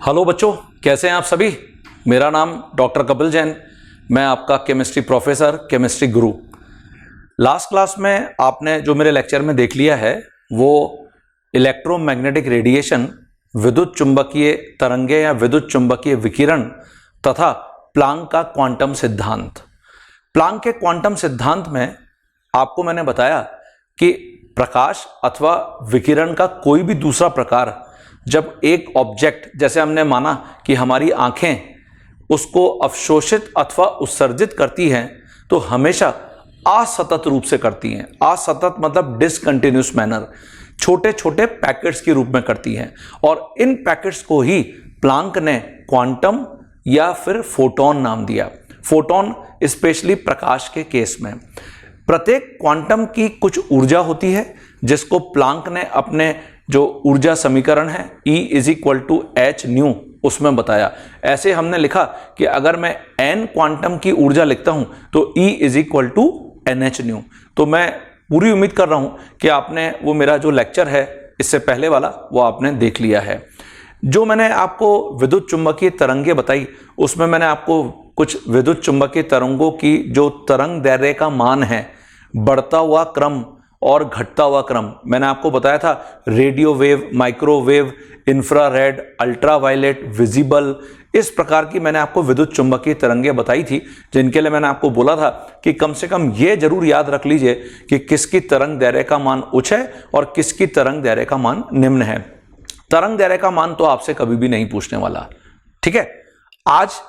Hello बच्चों, कैसे हैं आप सभी। मेरा नाम डॉक्टर कपिल जैन, मैं आपका केमिस्ट्री प्रोफेसर, केमिस्ट्री गुरु। लास्ट क्लास में आपने जो मेरे लेक्चर में देख लिया है वो इलेक्ट्रोमैग्नेटिक रेडिएशन, विद्युत चुंबकीय तरंगे या विद्युत चुंबकीय विकिरण तथा प्लांक का क्वांटम सिद्धांत। प्लांक के क्वांटम सिद्धांत में आपको मैंने बताया कि प्रकाश अथवा विकिरण का कोई भी दूसरा प्रकार जब एक ऑब्जेक्ट, जैसे हमने माना कि हमारी आंखें उसको अवशोषित अथवा उत्सर्जित करती हैं, तो हमेशा असतत रूप से करती हैं। असतत मतलब डिसकंटिन्यूस मैनर, छोटे छोटे पैकेट्स के रूप में करती हैं। और इन पैकेट्स को ही प्लांक ने क्वांटम या फिर फोटोन नाम दिया। फोटोन स्पेशली प्रकाश के केस में। प्रत्येक क्वांटम की कुछ ऊर्जा होती है जिसको प्लांक ने अपने जो ऊर्जा समीकरण है E = h न्यू उसमें बताया। ऐसे हमने लिखा कि अगर मैं n क्वांटम की ऊर्जा लिखता हूं तो E = nh न्यू। तो मैं पूरी उम्मीद कर रहा हूं कि आपने वो मेरा जो लेक्चर है इससे पहले वाला वो आपने देख लिया है। जो मैंने आपको विद्युत चुंबकीय तरंगे बताई उसमें मैंने आपको कुछ विद्युत चुंबकीय तरंगों की जो तरंग दैर्ध्य का मान है, बढ़ता हुआ क्रम और घटता हुआ क्रम, मैंने आपको बताया था। Radio wave, microwave, infrared, ultraviolet, visible, इस प्रकार की मैंने आपको विद्युत चुंबकीय तरंगे बताई थी, जिनके लिए मैंने आपको बोला था कि कम से कम ये जरूर याद रख लीजिए कि किसकी तरंग दैर्ध्य का मान उच्च है और किसकी तरंग दैर्ध्य का मान निम्न है। तरंग दैर्ध्य का मान तो आपसे कभी भी नहीं पूछने वाला, ठीक है। आज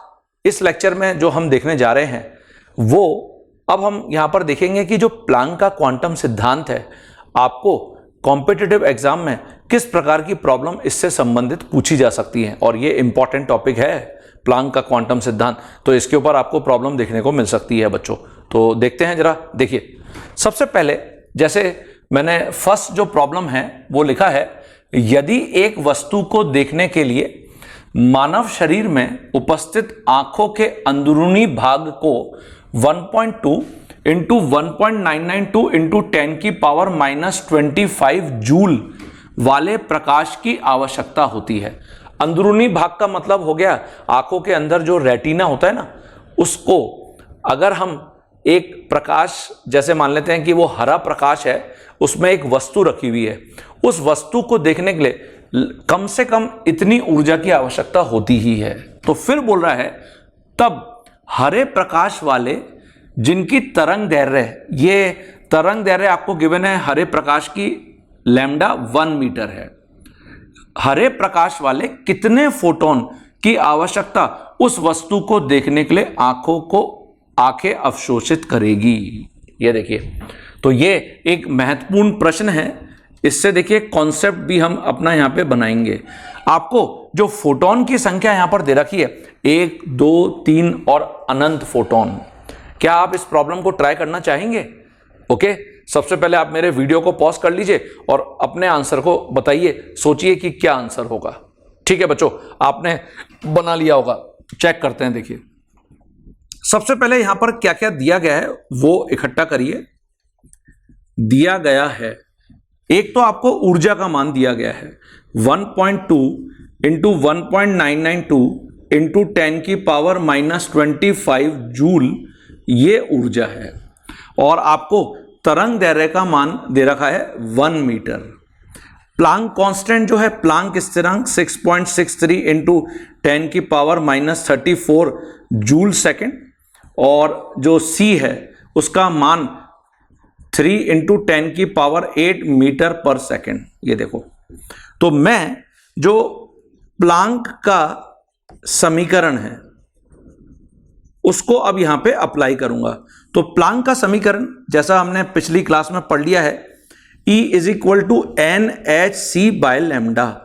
इस लेक्चर में जो हम देखने जा रहे हैं वो अब हम यहां पर देखेंगे कि जो प्लांक का क्वांटम सिद्धांत है, आपको कॉम्पिटिटिव एग्जाम में किस प्रकार की प्रॉब्लम इससे संबंधित पूछी जा सकती है। और ये इंपॉर्टेंट टॉपिक है प्लांक का क्वांटम सिद्धांत, तो इसके ऊपर आपको प्रॉब्लम देखने को मिल सकती है बच्चों। तो देखते हैं जरा। देखिए, सबसे पहले जैसे मैंने फर्स्ट जो प्रॉब्लम है वो लिखा है, यदि एक वस्तु को देखने के लिए मानव शरीर में उपस्थित आंखों के अंदरूनी भाग को 1.2 इंटू 1.992 इंटू 10⁻⁻25 जूल वाले प्रकाश की आवश्यकता होती है। अंदरूनी भाग का मतलब हो गया आंखों के अंदर जो रेटिना होता है ना, उसको अगर हम एक प्रकाश, जैसे मान लेते हैं कि वो हरा प्रकाश है, उसमें एक वस्तु रखी हुई है, उस वस्तु को देखने के लिए कम से कम इतनी ऊर्जा की आवश्यकता होती ही है। तो फिर बोल रहा है तब हरे प्रकाश वाले जिनकी तरंग दैर्ध्य, ये तरंग दैर्ध्य आपको गिवन है हरे प्रकाश की लैम्डा 1 मीटर है, हरे प्रकाश वाले कितने फोटोन की आवश्यकता उस वस्तु को देखने के लिए आंखें अवशोषित करेगी। ये देखिए, तो ये एक महत्वपूर्ण प्रश्न है। इससे देखिए कॉन्सेप्ट भी हम अपना यहां पे बनाएंगे। आपको जो फोटोन की संख्या यहां पर दे रखी है 1, 2, 3 और अनंत फोटोन। क्या आप इस प्रॉब्लम को ट्राई करना चाहेंगे? ओके, सबसे पहले आप मेरे वीडियो को पॉज कर लीजिए और अपने आंसर को बताइए, सोचिए कि क्या आंसर होगा। ठीक है बच्चों, आपने बना लिया होगा, चेक करते हैं। देखिए, सबसे पहले यहां पर क्या क्या दिया गया है वो इकट्ठा करिए। दिया गया है, एक तो आपको ऊर्जा का मान दिया गया है 1.2 इंटू 1.992 इंटू 10⁻⁻25 जूल, ये ऊर्जा है। और आपको तरंग दैर्ध्य का मान दे रखा है 1 मीटर। प्लांक कांस्टेंट जो है, प्लांक स्थिरांक 6.63 इंटू 10⁻34 जूल सेकेंड। और जो C है उसका मान 3 इंटू 10⁸ मीटर पर सेकेंड। ये देखो, तो मैं जो प्लांक का समीकरण है उसको अब यहां पे अप्लाई करूंगा। तो प्लांक का समीकरण जैसा हमने पिछली क्लास में पढ़ लिया है, E = nhc/λ।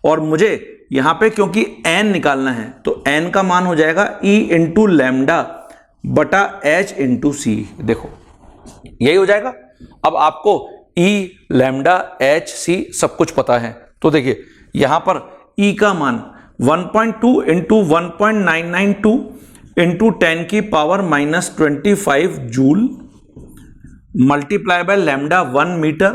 और मुझे यहां पे क्योंकि n निकालना है तो n का मान हो जाएगा E इंटू लैम्डा बटा h इंटू c। देखो, यही हो जाएगा। अब आपको E, लैम्डा, h, c सब कुछ पता है। तो देखिए यहां पर E का मान 1.2 into 1.992 into 10⁻⁻25 joule multiply by lambda 1 metre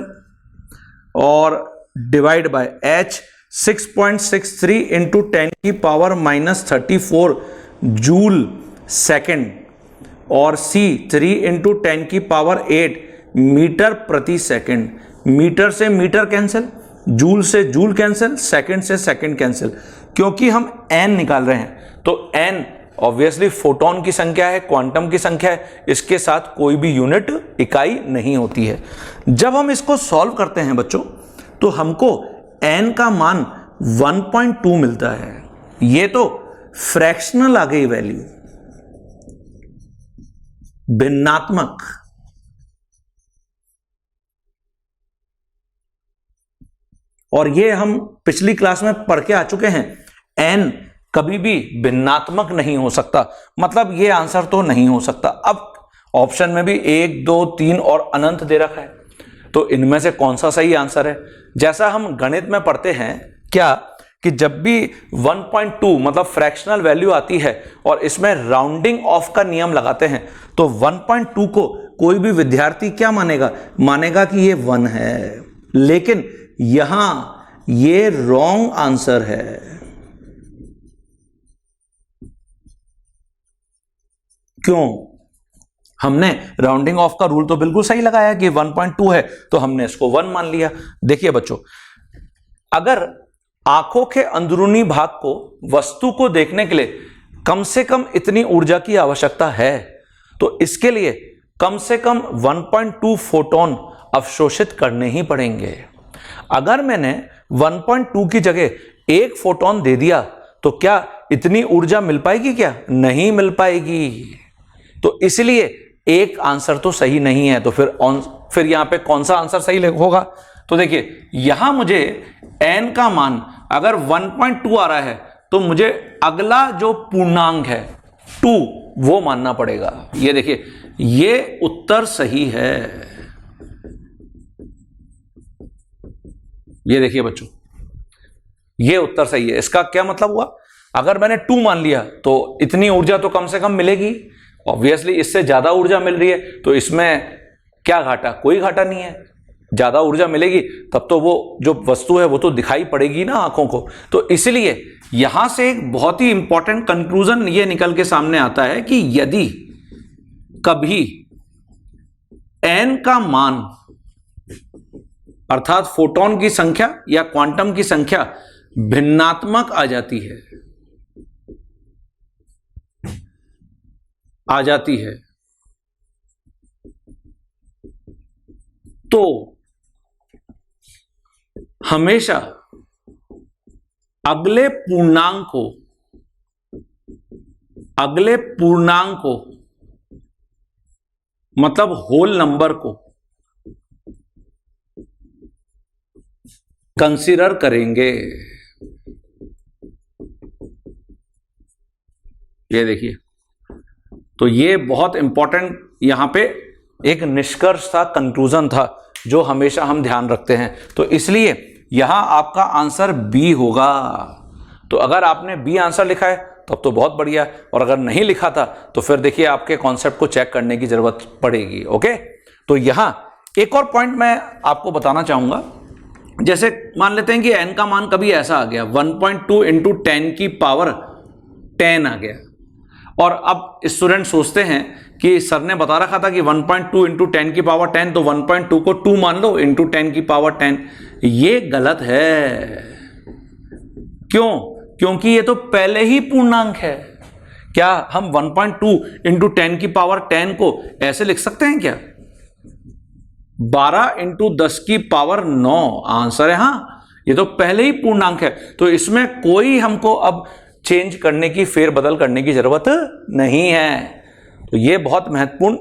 और डिवाइड बाय h 6.63 इंटू 10 की पावर -34 जूल सेकेंड, और सी 3 इंटू 10 की पावर 8 मीटर प्रति सेकेंड। मीटर से मीटर कैंसिल, जूल से जूल कैंसिल, सेकेंड से सेकेंड कैंसिल, क्योंकि हम n निकाल रहे हैं। तो n ऑब्वियसली फोटोन की संख्या है, क्वांटम की संख्या है, इसके साथ कोई भी यूनिट इकाई नहीं होती है। जब हम इसको सॉल्व करते हैं बच्चों, तो हमको n का मान 1.2 मिलता है। ये तो फ्रैक्शनल आ गई वैल्यू, भिन्नात्मक। और ये हम पिछली क्लास में पढ़ के आ चुके हैं, n कभी भी भिन्नात्मक नहीं हो सकता, मतलब ये आंसर तो नहीं हो सकता। अब ऑप्शन में भी 1, 2, 3 और अनंत दे रखा है, तो इनमें से कौन सा सही आंसर है? जैसा हम गणित में पढ़ते हैं क्या, कि जब भी 1.2 मतलब फ्रैक्शनल वैल्यू आती है और इसमें राउंडिंग ऑफ का नियम लगाते हैं, तो 1.2 को कोई भी विद्यार्थी क्या मानेगा? मानेगा कि ये 1 है। लेकिन यहां ये रॉन्ग आंसर है। क्यों? हमने राउंडिंग ऑफ का रूल तो बिल्कुल सही लगाया कि 1.2 है, तो हमने इसको 1 मान लिया। देखिए बच्चों, अगर आंखों के अंदरूनी भाग को, वस्तु को देखने के लिए कम से कम इतनी ऊर्जा की आवश्यकता है, तो इसके लिए कम से कम 1.2 फोटोन अवशोषित करने ही पड़ेंगे। अगर मैंने 1.2 की जगह 1 फोटोन दे दिया, तो क्या इतनी ऊर्जा मिल पाएगी? क्या नहीं मिल पाएगी। तो इसलिए एक आंसर तो सही नहीं है। तो फिर यहां पे कौन सा आंसर सही होगा? तो देखिए, यहां मुझे n का मान अगर 1.2 आ रहा है, तो मुझे अगला जो पूर्णांक है 2 वो मानना पड़ेगा। ये देखिए, ये उत्तर सही है। ये देखिए बच्चों, ये उत्तर सही है। इसका क्या मतलब हुआ? अगर मैंने 2 मान लिया तो इतनी ऊर्जा तो कम से कम मिलेगी। ऑब्वियसली इससे ज्यादा ऊर्जा मिल रही है, तो इसमें क्या घाटा? कोई घाटा नहीं है। ज्यादा ऊर्जा मिलेगी तब तो वो जो वस्तु है वो तो दिखाई पड़ेगी ना आंखों को। तो इसलिए यहां से एक बहुत ही इंपॉर्टेंट कंक्लूजन ये निकल के सामने आता है कि यदि कभी n का मान अर्थात फोटोन की संख्या या क्वांटम की संख्या भिन्नात्मक आ जाती है, तो हमेशा अगले पूर्णांक को मतलब होल नंबर को कंसीडर करेंगे। ये देखिए, तो ये बहुत इंपॉर्टेंट यहां पे एक निष्कर्ष था, कंक्लूजन था, जो हमेशा हम ध्यान रखते हैं। तो इसलिए यहां आपका आंसर बी होगा। तो अगर आपने बी आंसर लिखा है तब तो बहुत बढ़िया, और अगर नहीं लिखा था तो फिर देखिए आपके कॉन्सेप्ट को चेक करने की जरूरत पड़ेगी। ओके, तो यहां एक और पॉइंट मैं आपको बताना चाहूंगा। जैसे मान लेते हैं कि n का मान कभी ऐसा आ गया 1.2 इंटू 10 की पावर 10 आ गया, और अब स्टूडेंट सोचते हैं कि सर ने बता रखा था कि 1.2 इंटू 10 की पावर 10, तो 1.2 को 2 मान लो इंटू 10 की पावर 10। ये गलत है। क्यों? क्योंकि ये तो पहले ही पूर्णांक है। क्या हम 1.2 इंटू 10 की पावर 10 को ऐसे लिख सकते हैं क्या? 12 इंटू 10 की पावर 9 आंसर है। हाँ, ये तो पहले ही पूर्णांक है, तो इसमें कोई हमको अब चेंज करने की, फेरबदल करने की जरूरत नहीं है। तो ये बहुत महत्वपूर्ण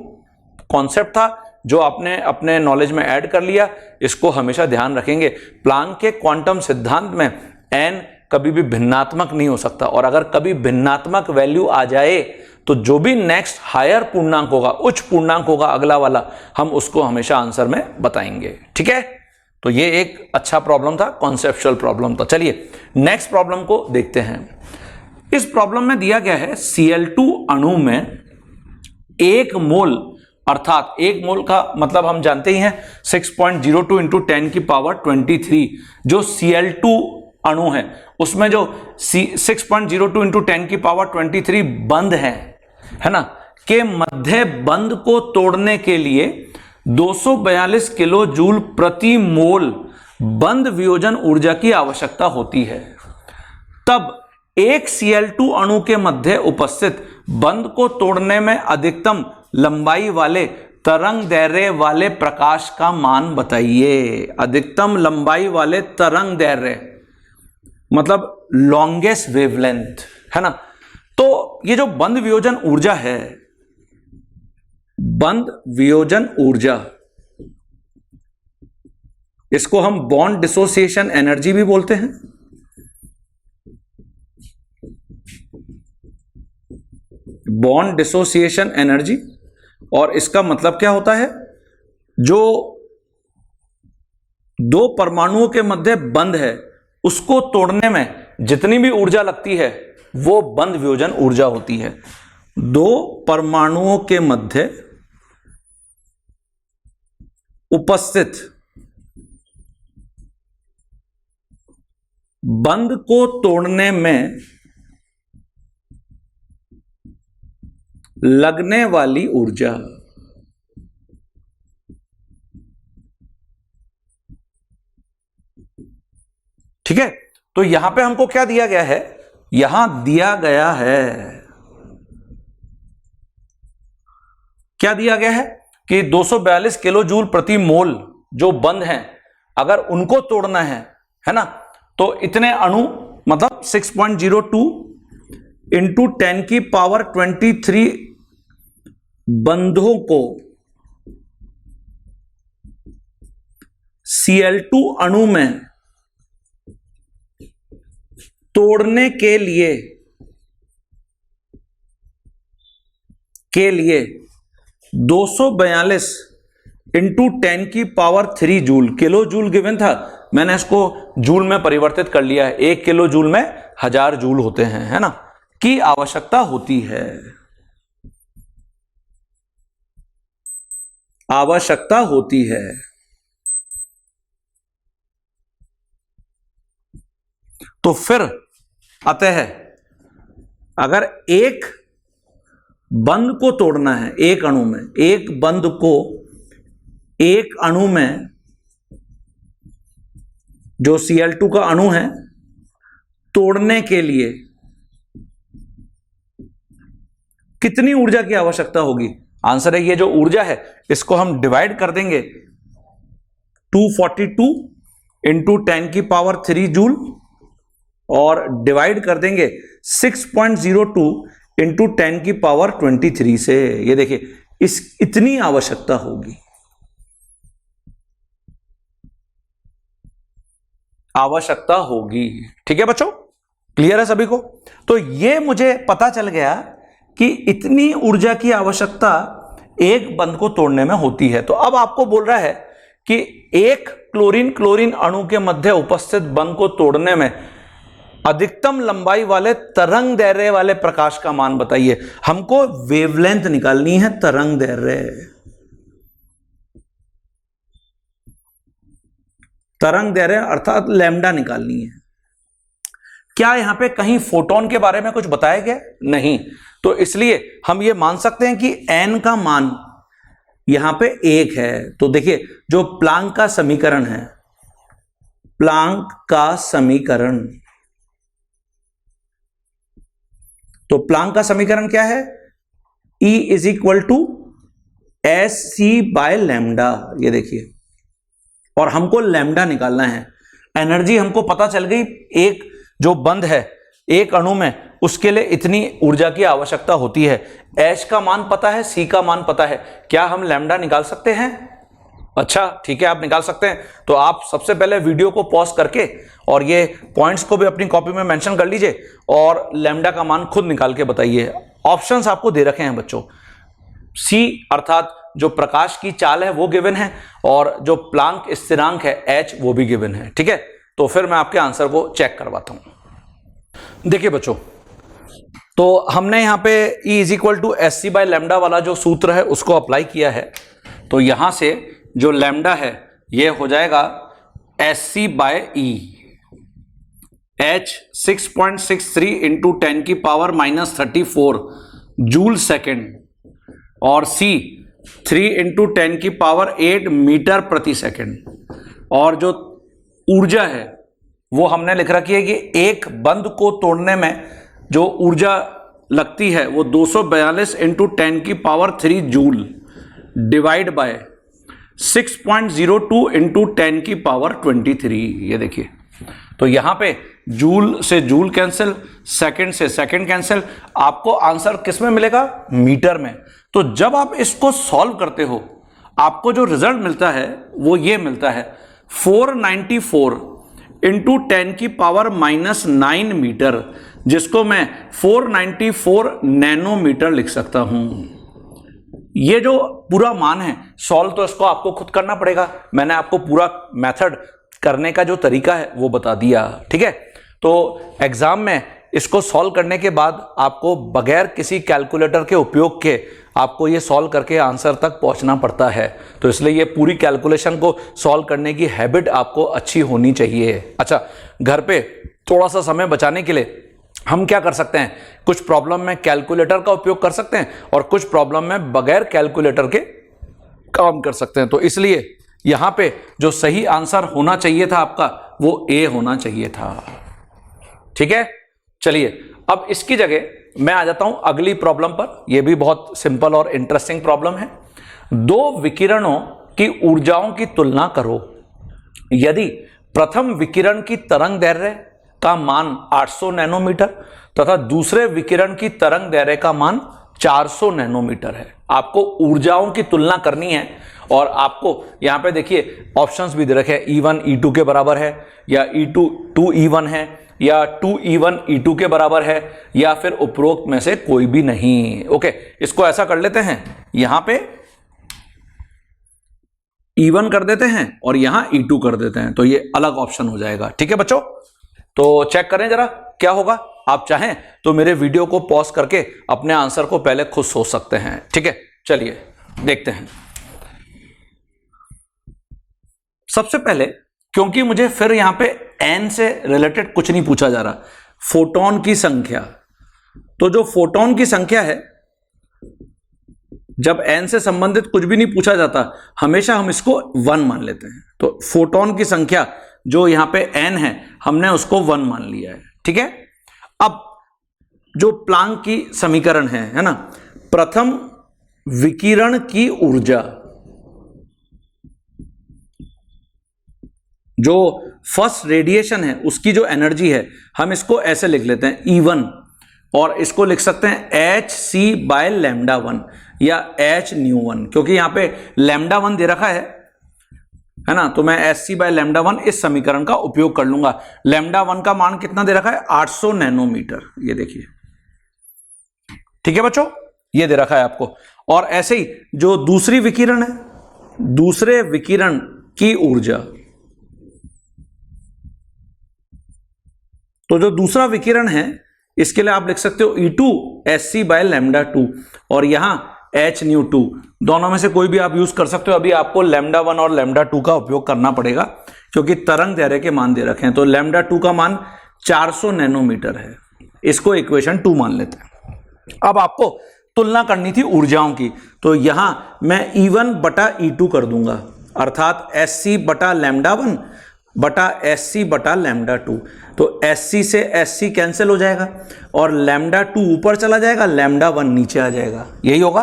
कॉन्सेप्ट था जो आपने अपने नॉलेज में ऐड कर लिया। इसको हमेशा ध्यान रखेंगे। प्लांक के क्वांटम सिद्धांत में n कभी भी भिन्नात्मक नहीं हो सकता, और अगर कभी भिन्नात्मक वैल्यू आ जाए तो जो भी नेक्स्ट हायर पूर्णांक होगा, उच्च पूर्णांक होगा अगला वाला, हम उसको हमेशा आंसर में बताएंगे। ठीक है, तो ये एक अच्छा प्रॉब्लम था, कॉन्सेप्चुअल प्रॉब्लम था। चलिए नेक्स्ट प्रॉब्लम को देखते हैं। इस प्रॉब्लम में दिया गया है Cl2 अणु में 1 मोल, अर्थात 1 मोल का मतलब हम जानते ही हैं 6.02 इंटू 10 की पावर 23, जो Cl2 अणु है उसमें जो 6.02 इंटू 10 की पावर 23 बंध है ना, के मध्य बंध को तोड़ने के लिए 242 किलो जूल प्रति मोल बंध वियोजन ऊर्जा की आवश्यकता होती है। तब एक Cl2 अणु के मध्य उपस्थित बंध को तोड़ने में अधिकतम लंबाई वाले तरंग दैर्घ्य वाले प्रकाश का मान बताइए। अधिकतम लंबाई वाले तरंग दैर्घ्य मतलब लॉन्गेस्ट वेवलेंथ, है ना। तो ये जो बंध वियोजन ऊर्जा है, बंध वियोजन ऊर्जा, इसको हम बॉन्ड डिसोसिएशन एनर्जी भी बोलते हैं। बॉन्ड डिसोसिएशन एनर्जी, और इसका मतलब क्या होता है, जो दो परमाणुओं के मध्य बंध है उसको तोड़ने में जितनी भी ऊर्जा लगती है वो बंध वियोजन ऊर्जा होती है। दो परमाणुओं के मध्य उपस्थित बंध को तोड़ने में लगने वाली ऊर्जा, ठीक है। तो यहां पे हमको क्या दिया गया है, यहां दिया गया है, क्या दिया गया है कि 242 किलो जूल प्रति मोल जो बंध हैं, अगर उनको तोड़ना है ना, तो इतने अणु मतलब 6.02 इंटू 10 की पावर 23 बंधों को Cl2 अणु में तोड़ने के लिए 242 इंटू 10 की power 3 joule, kilo joule given था, मैंने इसको जूल में परिवर्तित कर लिया है। 1 किलो जूल में 1000 जूल होते हैं, है ना, की आवश्यकता होती है, आवश्यकता होती है। तो फिर अतः अगर एक बंध को तोड़ना है एक अणु में, एक बंध को एक अणु में, जो Cl2 का अणु है, तोड़ने के लिए कितनी ऊर्जा की आवश्यकता होगी? आंसर है ये जो ऊर्जा है इसको हम डिवाइड कर देंगे 242 इंटू 10 की पावर 3 जूल और डिवाइड कर देंगे 6.02 इंटू 10 की पावर 23 से। ये देखिए इस इतनी आवश्यकता होगी, आवश्यकता होगी। ठीक है बच्चों, क्लियर है सभी को? तो ये मुझे पता चल गया कि इतनी ऊर्जा की आवश्यकता एक बंध को तोड़ने में होती है। तो अब आपको बोल रहा है कि एक क्लोरीन अणु के मध्य उपस्थित बंध को तोड़ने में अधिकतम लंबाई वाले तरंग दैर्घ्य वाले प्रकाश का मान बताइए। हमको वेवलेंथ निकालनी है, तरंग दैर्घ्य, तरंग दैर्घ्य अर्थात लैम्डा निकालनी है। क्या यहां पे कहीं फोटोन के बारे में कुछ बताया गया? नहीं। तो इसलिए हम ये मान सकते हैं कि n का मान यहां पे 1 है। तो देखिए जो प्लांक का समीकरण है, प्लांक का समीकरण, तो प्लांक का समीकरण क्या है? E is equal to S C by lambda. ये देखिए, और हमको लैम्डा निकालना है। एनर्जी हमको पता चल गई, एक जो बंध है एक अणु में, उसके लिए इतनी ऊर्जा की आवश्यकता होती है। H का मान पता है, C का मान पता है, क्या हम लैम्डा निकाल सकते हैं? अच्छा ठीक है, आप निकाल सकते हैं। तो आप सबसे पहले वीडियो को पॉज करके और ये पॉइंट्स को भी अपनी कॉपी में मेंशन कर लीजिए और लैम्डा का मान खुद निकाल के बताइए। ऑप्शंस आपको दे रखे हैं बच्चों, C अर्थात जो प्रकाश की चाल है वो गिवन है, और जो प्लांक स्थिरांक है H वो भी गिवन है। ठीक है, तो फिर मैं आपके आंसर को चेक करवाता हूं। देखिए बच्चों, तो हमने यहां पे E is equal to S C by lambda वाला जो सूत्र है उसको अप्लाई किया है। तो यहां से जो लैम्डा है ये हो जाएगा एस सी बाय ई, H 6.63 इंटू 10 की पावर -34 जूल सेकेंड, और C 3 इंटू 10 की पावर 8 मीटर प्रति सेकेंड। और जो ऊर्जा है वो हमने लिख रखी है कि एक बंद को तोड़ने में जो ऊर्जा लगती है वो 242 इंटू 10 की power 3 joule divide by 6.02 into 10 की पावर 23। ये देखिए, तो यहां पे जूल से जूल कैंसिल, सेकंड से सेकंड कैंसिल, आपको आंसर किस में मिलेगा? मीटर में। तो जब आप इसको सॉल्व करते हो आपको जो रिजल्ट मिलता है वो ये मिलता है 494 इंटू 10 की पावर -9 मीटर, जिसको मैं 494 नैनोमीटर लिख सकता हूं। ये जो पूरा मान है सॉल्व तो इसको आपको खुद करना पड़ेगा, मैंने आपको पूरा मेथड करने का जो तरीका है वो बता दिया, ठीक है। तो एग्जाम में इसको सॉल्व करने के बाद आपको बगैर किसी कैलकुलेटर के उपयोग के आपको ये सॉल्व करके आंसर तक पहुंचना पड़ता है, तो इसलिए ये पूरी कैलकुलेशन को सॉल्व करने की हैबिट आपको अच्छी होनी चाहिए। अच्छा, घर पे थोड़ा सा समय बचाने के लिए हम क्या कर सकते हैं? कुछ प्रॉब्लम में कैलकुलेटर का उपयोग कर सकते हैं और कुछ प्रॉब्लम में बगैर कैलकुलेटर के काम कर सकते हैं। तो इसलिए यहां पे जो सही आंसर होना चाहिए था आपका वो ए होना चाहिए था, ठीक है। चलिए अब इसकी जगह मैं आ जाता हूं अगली प्रॉब्लम पर। यह भी बहुत सिंपल और इंटरेस्टिंग प्रॉब्लम है। दो विकिरणों की ऊर्जाओं की तुलना करो। यदि प्रथम विकिरण की तरंग दैर्घ्य का मान 800 नैनोमीटर तथा दूसरे विकिरण की तरंग दैर्घ्य का मान 400 नैनोमीटर है। आपको ऊर्जाओं की तुलना करनी है और आपको यहां पे देखिए ऑप्शंस भी दे रखे हैं, E1 E2 के बराबर है, या E2 2E1 है, या 2E1 E2 के बराबर है, या फिर उपरोक्त में से कोई भी नहीं। ओके, इसको ऐसा कर लेते हैं, यहां पे E1 कर देते हैं और यहां E2 कर देते हैं, तो ये अलग ऑप्शन हो जाएगा, ठीक है बच्चों। तो चेक करें जरा क्या होगा। आप चाहें तो मेरे वीडियो को पॉज करके अपने आंसर को पहले खुद सोच सकते हैं, ठीक है। चलिए देखते हैं। सबसे पहले, क्योंकि मुझे फिर यहां पे n से रिलेटेड कुछ नहीं पूछा जा रहा, फोटोन की संख्या, तो जो फोटोन की संख्या है, जब n से संबंधित कुछ भी नहीं पूछा जाता हमेशा हम इसको 1 मान लेते हैं। तो फोटोन की संख्या जो यहां पे n है हमने उसको 1 मान लिया है, ठीक है। अब जो प्लांक की समीकरण है ना, प्रथम विकिरण की ऊर्जा, जो फर्स्ट रेडिएशन है उसकी जो एनर्जी है हम इसको ऐसे लिख लेते हैं E1, और इसको लिख सकते हैं hc/λ1 या h-1, क्योंकि यहां पे λ1 दे रखा है ना, तो मैं hc/λ1 इस समीकरण का उपयोग कर लूंगा। λ1 का मान कितना दे रखा है? 800 नैनोमीटर, ये देखिए, ठीक है बच्चों, ये दे रखा है आपको। और ऐसे ही जो दूसरी विकिरण है, दूसरे विकिरण की ऊर्जा, तो जो दूसरा विकिरण है इसके लिए आप लिख सकते हो E2 hc/λ2 और यहां h-2, दोनों में से कोई भी आप यूज कर सकते हो। अभी आपको λ1 और λ2 का उपयोग करना पड़ेगा क्योंकि तरंग दैर्घ्य के मान दे रखे हैं। तो λ2 का मान 400 नैनोमीटर है, इसको इक्वेशन 2 मान लेते हैं। अब आपको तुलना करनी थी ऊर्जाओं की, तो यहां मैं E1 बटा E2 कर दूंगा, अर्थात sc/λ1 बटा sc/λ2। तो sc से sc कैंसिल हो जाएगा और λ2 ऊपर चला जाएगा, λ1 नीचे आ जाएगा, यही होगा।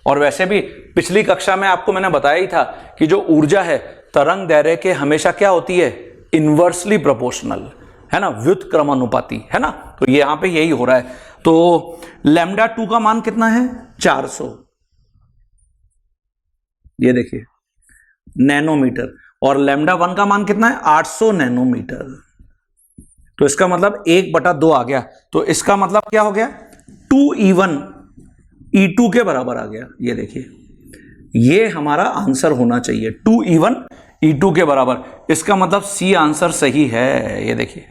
और वैसे भी पिछली कक्षा में आपको मैंने बताया ही था कि जो ऊर्जा है तरंग दैर्घ्य के हमेशा क्या होती है? इनवर्सली प्रोपोर्शनल, है ना, व्युत्क्रमानुपाती, है ना। तो ये यहां पे यही हो रहा है। तो λ2 का मान कितना है? 400, ये देखिए नैनोमीटर, और λ1 का मान कितना है? 800 नैनोमीटर। तो इसका मतलब 1/2 आ गया, तो इसका मतलब क्या हो गया? 2E1 E2 के बराबर आ गया। ये देखिए, ये हमारा आंसर होना चाहिए, 2E1 E2 के बराबर। इसका मतलब सी आंसर सही है, ये देखिए।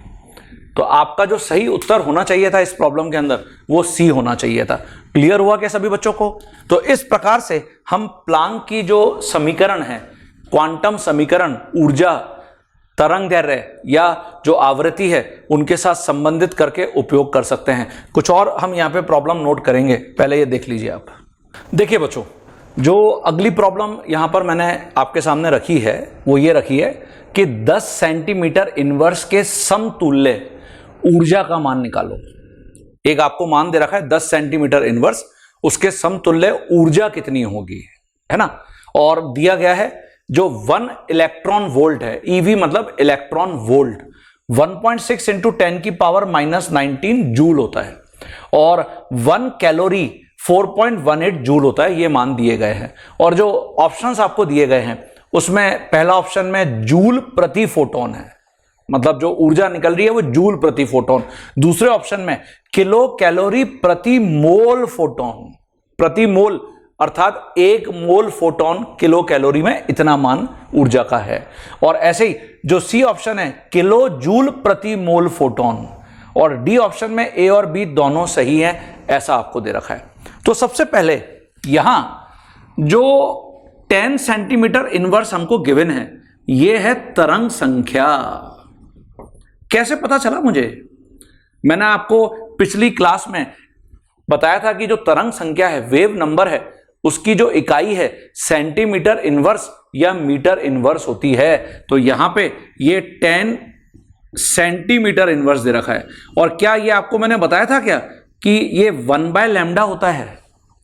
तो आपका जो सही उत्तर होना चाहिए था इस प्रॉब्लम के अंदर वो सी होना चाहिए था। क्लियर हुआ क्या सभी बच्चों को? तो इस प्रकार से हम प्लांक की जो समीकरण है, क्वांटम समीकरण ऊर्जा तरंगदैर्घ्य या जो आवृत्ति है उनके साथ संबंधित करके उपयोग कर सकते हैं। कुछ और हम यहाँ पे प्रॉब्लम नोट करेंगे, पहले ये देख लीजिए आप। देखिए बच्चों, जो अगली प्रॉब्लम यहाँ पर मैंने आपके सामने रखी है वो ये रखी है कि 10 सेंटीमीटर इनवर्स के समतुल्य ऊर्जा का मान निकालो। एक आपको मान दे रखा है 10 सेंटीमीटर इनवर्स, उसके समतुल्य ऊर्जा कितनी होगी, है ना। और दिया गया है जो 1 इलेक्ट्रॉन वोल्ट है, ईवी मतलब इलेक्ट्रॉन वोल्ट, 1.6 इंटू 10 की पावर -19 जूल होता है, और 1 कैलोरी 4.18 जूल होता है। ये मान दिए गए हैं। और जो ऑप्शंस आपको दिए गए हैं उसमें पहला ऑप्शन में जूल प्रति फोटोन है, मतलब जो ऊर्जा निकल रही है वो जूल प्रति फोटोन। दूसरे ऑप्शन में किलो कैलोरी प्रति मोल फोटोन, प्रति मोल अर्थात 1 मोल फोटोन किलो कैलोरी में इतना मान ऊर्जा का है। और ऐसे ही जो सी ऑप्शन है किलो जूल प्रति मोल फोटोन, और डी ऑप्शन में ए और बी दोनों सही हैं, ऐसा आपको दे रखा है। तो सबसे पहले यहां जो 10 सेंटीमीटर इनवर्स हमको गिवन है यह है तरंग संख्या। कैसे पता चला मुझे? मैंने आपको पिछली क्लास में बताया था कि जो तरंग संख्या है, वेव नंबर है, उसकी जो इकाई है सेंटीमीटर इनवर्स या मीटर इनवर्स होती है। तो यहां पे ये 10 सेंटीमीटर इनवर्स दे रखा है। और क्या ये आपको मैंने बताया था क्या कि ये 1/λ होता है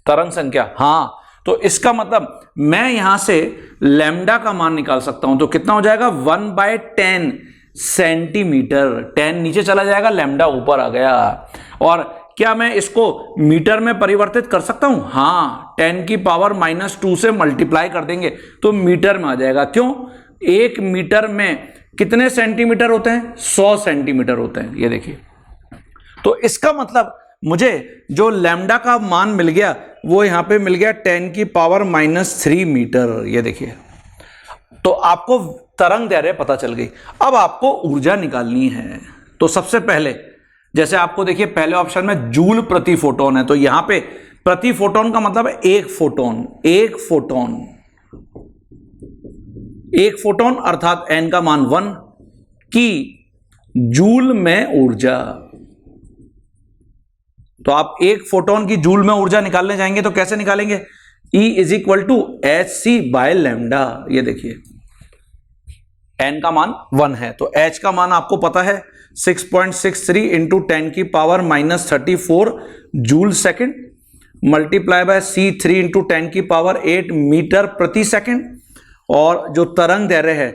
तरंग संख्या? हाँ, तो इसका मतलब मैं यहां से लैम्डा का मान निकाल सकता हूं। तो कितना हो जाएगा? 1/10 सेंटीमीटर। 10 नीचे चला जाएगा, लैम्डा ऊपर आ गया। और क्या मैं इसको मीटर में परिवर्तित कर सकता हूं? हाँ, 10 की पावर -2 से मल्टीप्लाई कर देंगे तो मीटर में आ जाएगा। क्यों? 1 मीटर में कितने सेंटीमीटर होते हैं? 100 सेंटीमीटर होते हैं। ये देखिए, तो इसका मतलब मुझे जो लैम्डा का मान मिल गया वो यहां पे मिल गया 10 की पावर -3 मीटर। ये देखिए, तो आपको तरंग दैर्घ्य पता चल गई। अब आपको ऊर्जा निकालनी है। तो सबसे पहले जैसे आपको देखिए पहले ऑप्शन में जूल प्रति फोटोन है, तो यहां पे प्रति फोटोन का मतलब है 1 फोटोन। 1 फोटोन, 1 फोटोन अर्थात n का मान 1 की जूल में ऊर्जा। तो आप 1 फोटोन की जूल में ऊर्जा निकालने जाएंगे तो कैसे निकालेंगे? E is equal to hc/λ। ये देखिए, n का मान 1 है तो h का मान आपको पता है 6.63 इंटू 10 की power -34 joule second, multiply by c 3 into 10 की पावर 8 मीटर प्रति सेकेंड, और जो तरंग दैर्घ्य है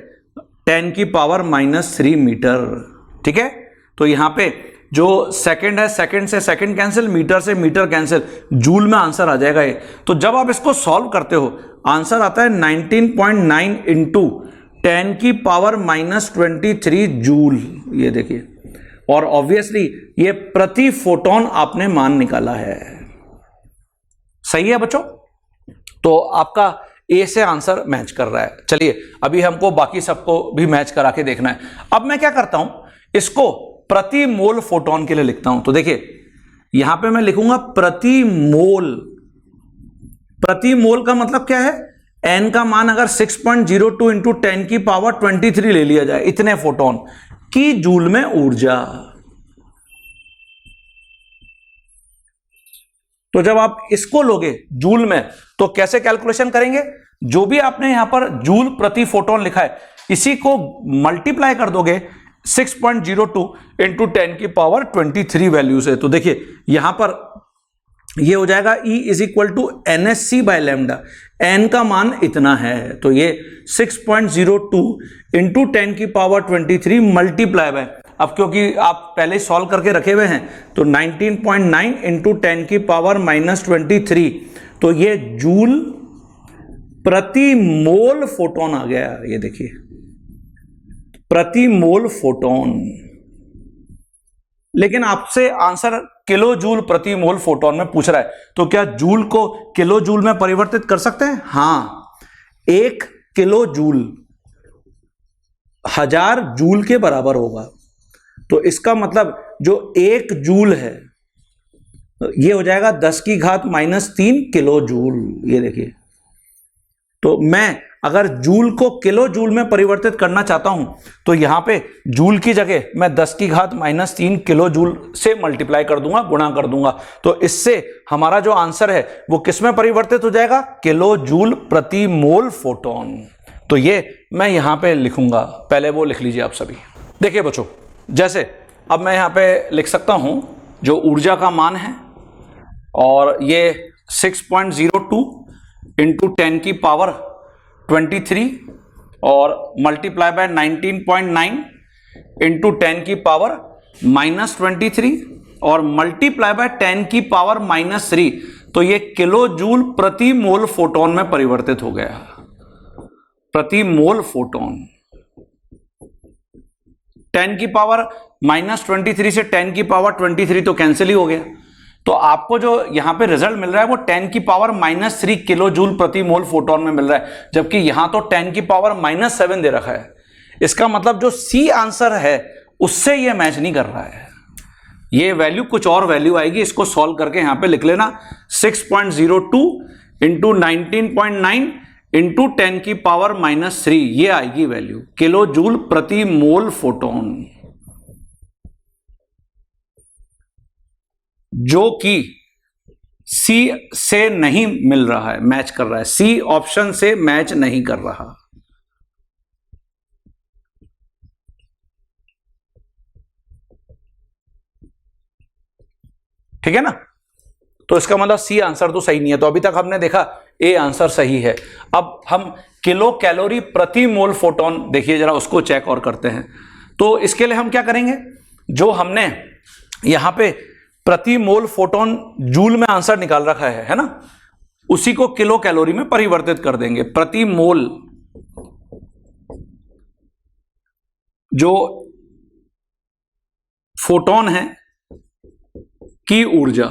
10 की पावर -3 मीटर। ठीक है, तो यहां पे जो सेकंड है, सेकंड से सेकंड कैंसिल, मीटर से मीटर कैंसिल, जूल में आंसर आ जाएगा ये। तो जब आप इसको सॉल्व करते हो आंसर आता है 19.9 इंटू 10 की पावर -23 जूल। ये देखिए, और ऑब्वियसली ये प्रति फोटोन आपने मान निकाला है। सही है बच्चों? तो आपका ए से आंसर मैच कर रहा है। चलिए अभी हमको बाकी सबको भी मैच करा के देखना है। अब मैं क्या करता हूं, इसको प्रति मोल फोटोन के लिए लिखता हूं। तो देखिए यहां पे मैं लिखूंगा प्रति मोल। प्रति मोल का मतलब क्या है? n का मान अगर 6.02 इंटू 10 की पावर 23 ले लिया जाए, इतने फोटोन की जूल में ऊर्जा। तो जब आप इसको लोगे जूल में तो कैसे कैलकुलेशन करेंगे? जो भी आपने यहां पर जूल प्रति फोटोन लिखा है इसी को मल्टीप्लाई कर दोगे 6.02 इंटू 10 की पावर 23 वैल्यू से। तो देखिए यहां पर ये हो जाएगा E is equal to NSc/λ। n का मान इतना है तो ये 6.02 इंटू 10 की पावर 23 मल्टीप्लाई बाय, अब क्योंकि आप पहले सॉल्व करके रखे हुए हैं तो 19.9 इंटू 10 की पावर -23, तो ये जूल प्रति मोल फोटोन आ गया। ये देखिए, प्रति मोल फोटोन। लेकिन आपसे आंसर किलो जूल प्रति मोल फोटोन में पूछ रहा है, तो क्या जूल को किलो जूल में परिवर्तित कर सकते हैं? हाँ, 1 किलो जूल 1000 जूल के बराबर होगा। तो इसका मतलब जो 1 जूल है ये हो जाएगा 10 की घात -3 किलो जूल। ये देखिए, तो मैं अगर जूल को किलो जूल में परिवर्तित करना चाहता हूं तो यहां पे जूल की जगह मैं 10 की घात -3 किलो जूल से मल्टीप्लाई कर दूंगा, गुणा कर दूंगा। तो इससे हमारा जो आंसर है वो किस में परिवर्तित हो जाएगा? किलो जूल प्रति मोल फोटोन। तो ये मैं यहां पे लिखूंगा, पहले वो लिख लीजिए आप सभी। देखिए बच्चों, जैसे अब मैं यहां पे लिख सकता हूं जो ऊर्जा का मान है, और ये 6.02 इंटू 10 की पावर 23 और मल्टीप्लाई बाय 19.9 इंटू 10 की पावर -23 और मल्टीप्लाई बाय 10 की पावर -3, तो ये किलो जूल प्रति मोल फोटोन में परिवर्तित हो गया। प्रति मोल फोटोन 10 की पावर -23 से 10 की पावर 23 तो कैंसिल ही हो गया। तो आपको जो यहां पे रिजल्ट मिल रहा है वो 10 की पावर -3 किलो जूल प्रति मोल फोटोन में मिल रहा है, जबकि यहां तो 10 की पावर -7 दे रखा है। इसका मतलब जो सी आंसर है उससे ये मैच नहीं कर रहा है। ये वैल्यू कुछ और वैल्यू आएगी, इसको सॉल्व करके यहां पे लिख लेना 6.02 इंटू 19.9 इंटू 10 की पावर -3, ये आएगी वैल्यू किलो जूल प्रति मोल फोटोन, जो कि सी से नहीं मिल रहा है, मैच कर रहा है, सी ऑप्शन से मैच नहीं कर रहा। ठीक है ना? तो इसका मतलब सी आंसर तो सही नहीं है। तो अभी तक हमने देखा ए आंसर सही है। अब हम किलो कैलोरी प्रति मोल फोटोन, देखिए जरा उसको चेक और करते हैं। तो इसके लिए हम क्या करेंगे, जो हमने यहां पे प्रति मोल फोटोन जूल में आंसर निकाल रखा है ना, उसी को किलो कैलोरी में परिवर्तित कर देंगे। प्रति मोल जो फोटोन है की ऊर्जा,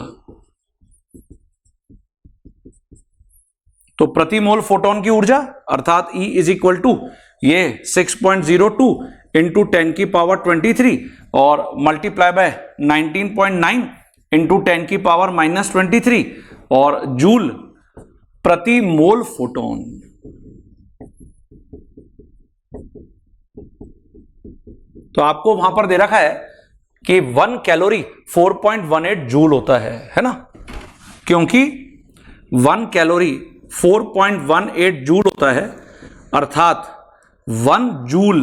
तो प्रति मोल फोटोन की ऊर्जा अर्थात E इज इक्वल टू ये 6.02 इंटू 10 की पावर 23 और मल्टीप्लाई बाय 19.9 इंटू 10 की पावर -23 और जूल प्रति मोल फोटोन। तो आपको वहां पर दे रखा है कि 1 कैलोरी 4.18 जूल होता है ना, क्योंकि 1 कैलोरी 4.18 जूल होता है, अर्थात 1 जूल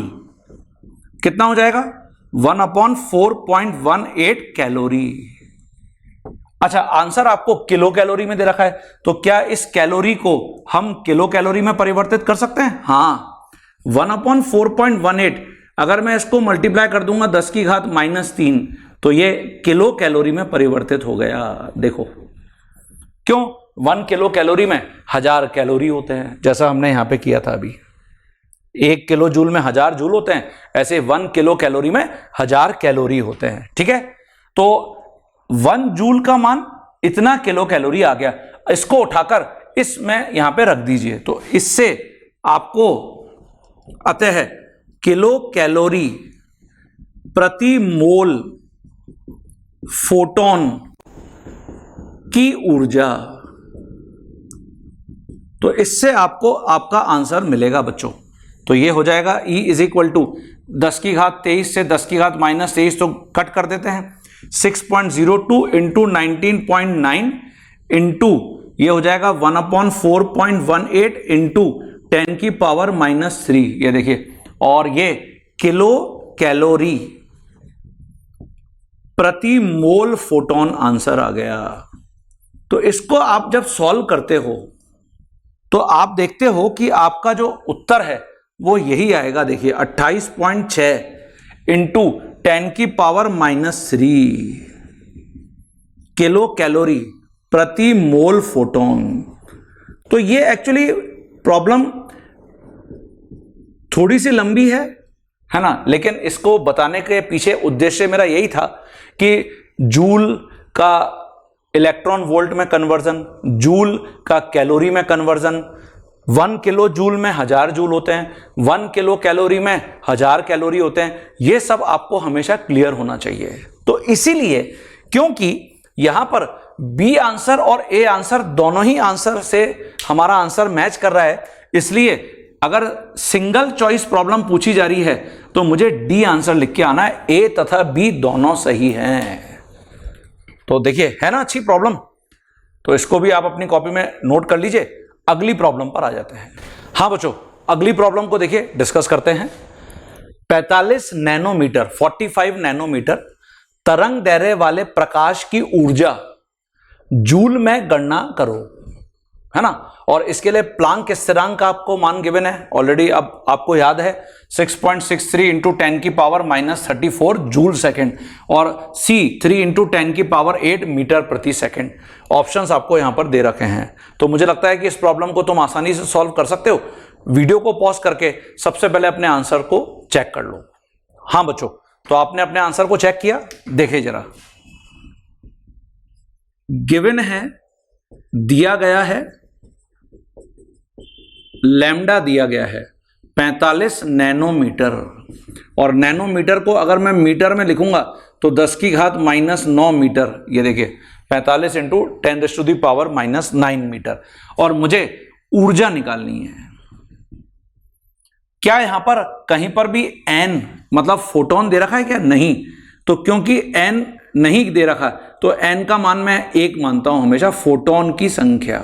कितना हो जाएगा? 1/4.18 कैलोरी। अच्छा, आंसर आपको किलो कैलोरी में दे रखा है, तो क्या इस कैलोरी को हम किलो कैलोरी में परिवर्तित कर सकते हैं? हाँ, 1/4.18 अगर मैं इसको मल्टीप्लाई कर दूंगा 10 की घात -3, तो ये किलो कैलोरी में परिवर्तित हो गया। देखो क्यों? 1 किलो कैलोरी में 1000 कैलोरी होते हैं, जैसा हमने यहां पे किया था अभी। 1 किलो जूल में 1000 जूल होते हैं, ऐसे 1 किलो कैलोरी में 1000 कैलोरी होते हैं। ठीक है, तो 1 जूल का मान इतना किलो कैलोरी आ गया। इसको उठाकर इसमें यहां पे रख दीजिए, तो इससे आपको अतः किलो कैलोरी प्रति मोल फोटोन की ऊर्जा, तो इससे आपको आपका आंसर मिलेगा बच्चों। तो ये हो जाएगा E इज इक्वल टू 10 की घात 23 से 10 की घात -23 तो कट कर देते हैं, 6.02 इंटू 19.9 इंटू ये हो जाएगा 1/4.18 इंटू 10 की पावर -3, ये देखिए, और ये किलो कैलोरी प्रति मोल फोटोन आंसर आ गया। तो इसको आप जब सॉल्व करते हो तो आप देखते हो कि आपका जो उत्तर है वो यही आएगा। देखिए 28.6 इंटू 10 की पावर -3 किलो कैलोरी प्रति मोल फोटोन। तो ये एक्चुअली प्रॉब्लम थोड़ी सी लंबी है ना, लेकिन इसको बताने के पीछे उद्देश्य मेरा यही था कि जूल का इलेक्ट्रॉन वोल्ट में कन्वर्जन, जूल का कैलोरी में कन्वर्जन, 1 किलो जूल में 1000 जूल होते हैं, 1 किलो कैलोरी में 1000 कैलोरी होते हैं, ये सब आपको हमेशा क्लियर होना चाहिए। तो इसीलिए क्योंकि यहां पर बी आंसर और ए आंसर दोनों ही आंसर से हमारा आंसर मैच कर रहा है, इसलिए अगर सिंगल चॉइस प्रॉब्लम पूछी जा रही है तो मुझे डी आंसर लिख के आना है, ए तथा बी दोनों सही हैं। तो देखिए है ना अच्छी प्रॉब्लम, तो इसको भी आप अपनी कॉपी में नोट कर लीजिए। अगली प्रॉब्लम पर आ जाते हैं। हाँ बच्चों, अगली प्रॉब्लम को देखिए डिस्कस करते हैं। 45 नैनोमीटर 45 नैनोमीटर तरंग दैर्घ्य वाले प्रकाश की ऊर्जा जूल में गणना करो, है ना। और इसके लिए प्लांक स्थिरांक का आपको मान गिवन है ऑलरेडी, अब आपको याद है 6.63 इंटू 10 की पावर -34 जूल सेकेंड, और C 3 इंटू 10 की पावर 8 मीटर प्रति सेकेंड। ऑप्शंस आपको यहां पर दे रखे हैं। तो मुझे लगता है कि इस प्रॉब्लम को तुम आसानी से सॉल्व कर सकते हो। वीडियो को पॉज करके सबसे पहले अपने आंसर को चेक कर लो। हाँ बच्चों, तो आपने अपने आंसर को चेक किया, देखिए जरा। गिवन है, दिया गया है, लैम्डा दिया गया है 45 नैनोमीटर, और नैनोमीटर को अगर मैं मीटर में लिखूंगा तो 10 की घात -9 मीटर। ये देखिए 45 इंटू 10⁻⁻9 मीटर। और मुझे ऊर्जा निकालनी है। क्या यहां पर कहीं पर भी n मतलब फोटोन दे रखा है क्या? नहीं। तो क्योंकि n नहीं दे रखा तो n का मान मैं 1 मानता हूं हमेशा, फोटोन की संख्या।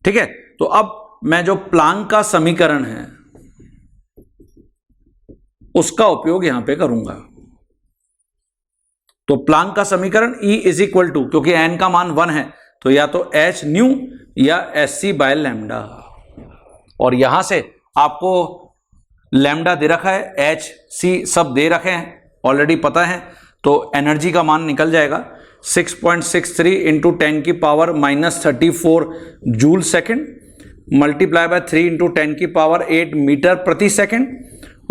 ठीक है, तो अब मैं जो प्लांक का समीकरण है उसका उपयोग यहां पे करूंगा। तो प्लांक का समीकरण E इज इक्वल टू, क्योंकि n का मान 1 है तो या तो h न्यू या SC बाय लैम्डा, और यहां से आपको लैम्डा दे रखा है, h c सब दे रखे हैं ऑलरेडी पता है, तो एनर्जी का मान निकल जाएगा 6.63 इंटू 10 की power -34 joule second multiply bye 3 into 10 की पावर 8 मीटर प्रति सेकेंड,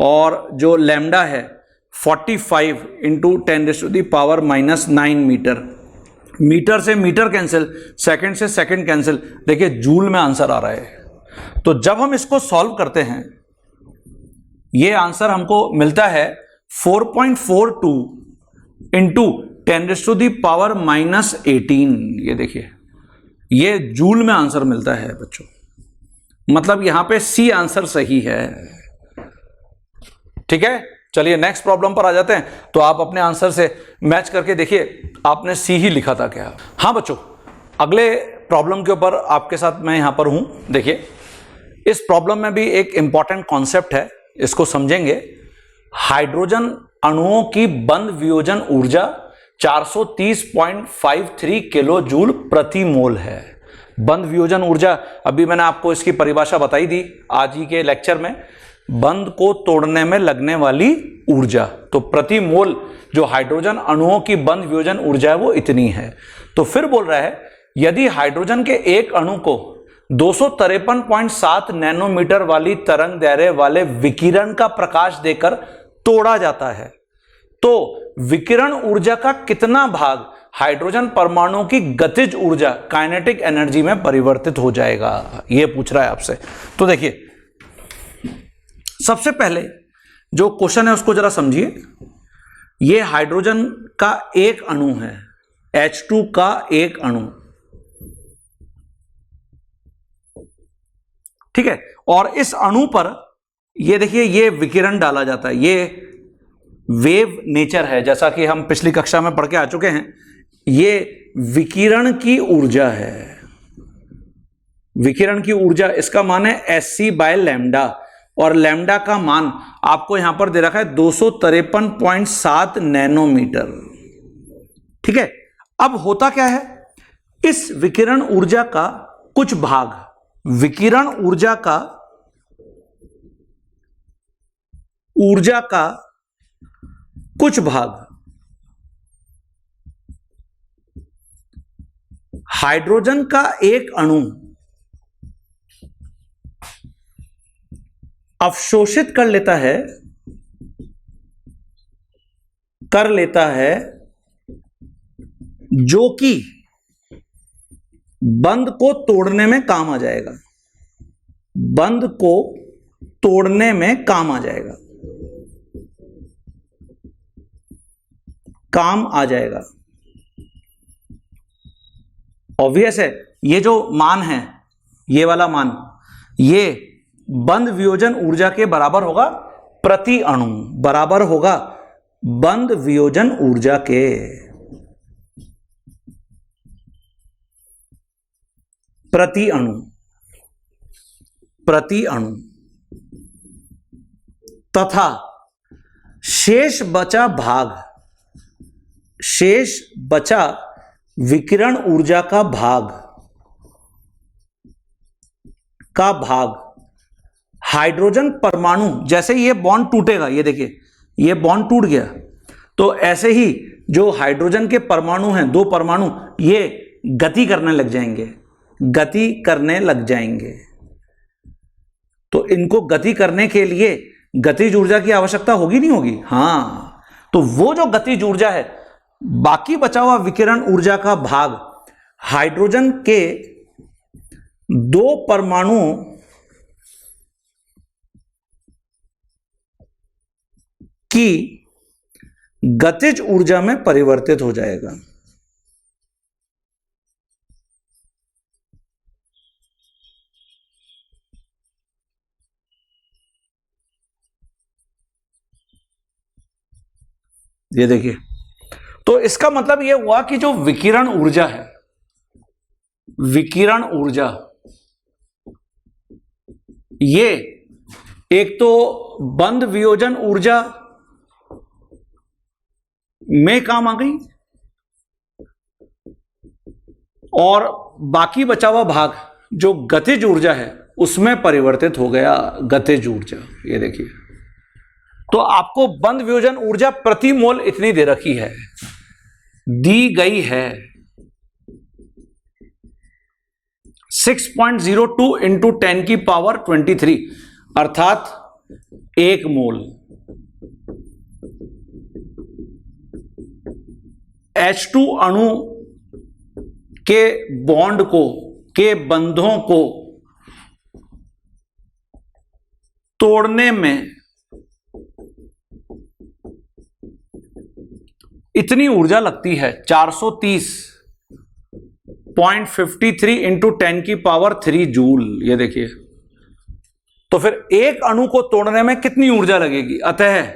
और जो लैम्डा है 45 इंटू 10⁻⁻9 मीटर। मीटर से मीटर कैंसिल, सेकंड से सेकंड कैंसिल, देखिए जूल में आंसर आ रहा है। तो जब हम इसको सॉल्व करते हैं ये आंसर हमको मिलता है 4.42 इंटू 10⁻⁻18। ये देखिए ये जूल में आंसर मिलता है बच्चों, मतलब यहां पे सी आंसर सही है। ठीक है, चलिए नेक्स्ट प्रॉब्लम पर आ जाते हैं। तो आप अपने आंसर से मैच करके देखिए आपने सी ही लिखा था क्या। हाँ बच्चों, अगले प्रॉब्लम के ऊपर आपके साथ मैं यहां पर हूं। देखिए इस प्रॉब्लम में भी एक इंपॉर्टेंट कॉन्सेप्ट है, इसको समझेंगे। हाइड्रोजन अणुओं की बंध वियोजन ऊर्जा 430.53 किलो जूल प्रति मोल है। बंध वियोजन ऊर्जा, अभी मैंने आपको इसकी परिभाषा बताई दी आज ही के लेक्चर में, बंध को तोड़ने में लगने वाली ऊर्जा। तो प्रति मोल जो हाइड्रोजन अणुओं की बंध वियोजन ऊर्जा है वो इतनी है। तो फिर बोल रहा है यदि हाइड्रोजन के एक अणु को 253.7 नैनोमीटर वाली तरंग दैर्घ्य वाले विकिरण का प्रकाश देकर तोड़ा जाता है तो विकिरण ऊर्जा का कितना भाग हाइड्रोजन परमाणु की गतिज ऊर्जा काइनेटिक एनर्जी में परिवर्तित हो जाएगा, यह पूछ रहा है आपसे। तो देखिए सबसे पहले जो क्वेश्चन है उसको जरा समझिए। यह हाइड्रोजन का एक अणु है, H2 का एक अणु, ठीक है। और इस अणु पर ये देखिए ये विकिरण डाला जाता है, ये वेव नेचर है, जैसा कि हम पिछली कक्षा में पढ़ के आ चुके हैं। ये विकिरण की ऊर्जा है, विकिरण की ऊर्जा, इसका मान है SC बाय लैम्डा, और लैम्डा का मान आपको यहां पर दे रखा है 253.7 नैनोमीटर, ठीक है। अब होता क्या है, इस विकिरण ऊर्जा का कुछ भाग, विकिरण ऊर्जा का कुछ भाग हाइड्रोजन का एक अणु अवशोषित कर लेता है जो कि बंध को तोड़ने में काम आ जाएगा, बंध को तोड़ने में काम आ जाएगा, काम आ जाएगा। ऑब्वियस है, ये जो मान है, ये वाला मान, ये बंद वियोजन ऊर्जा के बराबर होगा प्रति अणु, बराबर होगा बंद वियोजन ऊर्जा के। प्रति अणु, प्रति अणु, तथा शेष बचा भाग, शेष बचा विकिरण ऊर्जा का भाग हाइड्रोजन परमाणु, जैसे ये बॉन्ड टूटेगा, ये देखिए ये बॉन्ड टूट गया, तो ऐसे ही जो हाइड्रोजन के परमाणु हैं, दो परमाणु, ये गति करने लग जाएंगे, गति करने लग जाएंगे। तो इनको गति करने के लिए गतिज ऊर्जा की आवश्यकता होगी नहीं होगी? हाँ, तो वो जो गतिज ऊर्जा है, बाकी बचा हुआ विकिरण ऊर्जा का भाग हाइड्रोजन के दो परमाणुओं की गतिज ऊर्जा में परिवर्तित हो जाएगा। ये देखिए, तो इसका मतलब यह हुआ कि जो विकिरण ऊर्जा है, विकिरण ऊर्जा, ये एक तो बंद वियोजन ऊर्जा में काम आ गई और बाकी बचा हुआ भाग जो गतिज ऊर्जा है उसमें परिवर्तित हो गया, गतिज ऊर्जा। ये देखिए, तो आपको बंद वियोजन ऊर्जा प्रति मोल इतनी दे रखी है, दी गई है 6.02 इंटू 10 की पावर 23, अर्थात 1 मोल। H2 अणु के बॉन्ड को, के बंधों को तोड़ने में इतनी ऊर्जा लगती है 430.53 इंटू 10 की पावर 3 जूल। ये देखिए, तो फिर एक अणु को तोड़ने में कितनी ऊर्जा लगेगी? अतः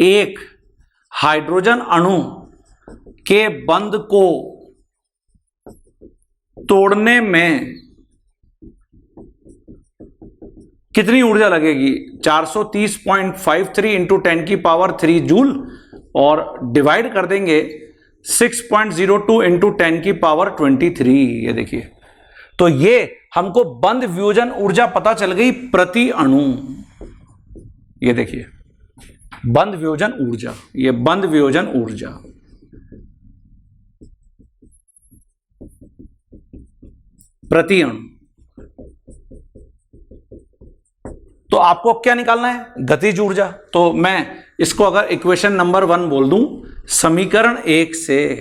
एक हाइड्रोजन अणु के बंध को तोड़ने में कितनी ऊर्जा लगेगी? 430.53 इंटू 10 की पावर 3 जूल, और डिवाइड कर देंगे 6.02 इंटू 10 की पावर 23। ये देखिए, तो ये हमको बंद वियोजन ऊर्जा पता चल गई प्रति अणु। ये देखिए, बंद वियोजन ऊर्जा, ये बंद वियोजन ऊर्जा प्रति अणु। तो आपको क्या निकालना है? गतिज ऊर्जा। तो मैं इसको अगर इक्वेशन नंबर 1 बोल दूं, समीकरण 1 से,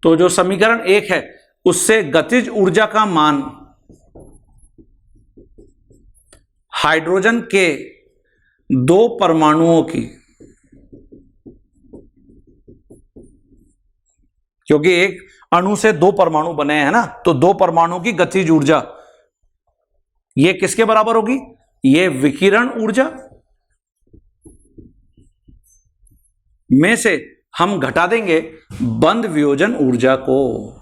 तो जो समीकरण 1 है उससे गतिज ऊर्जा का मान हाइड्रोजन के दो परमाणुओं की, क्योंकि एक अणु से दो परमाणु बने हैं ना, तो दो परमाणुओं की गतिज ऊर्जा ये किसके बराबर होगी? ये विकिरण ऊर्जा में से हम घटा देंगे बंद वियोजन ऊर्जा को,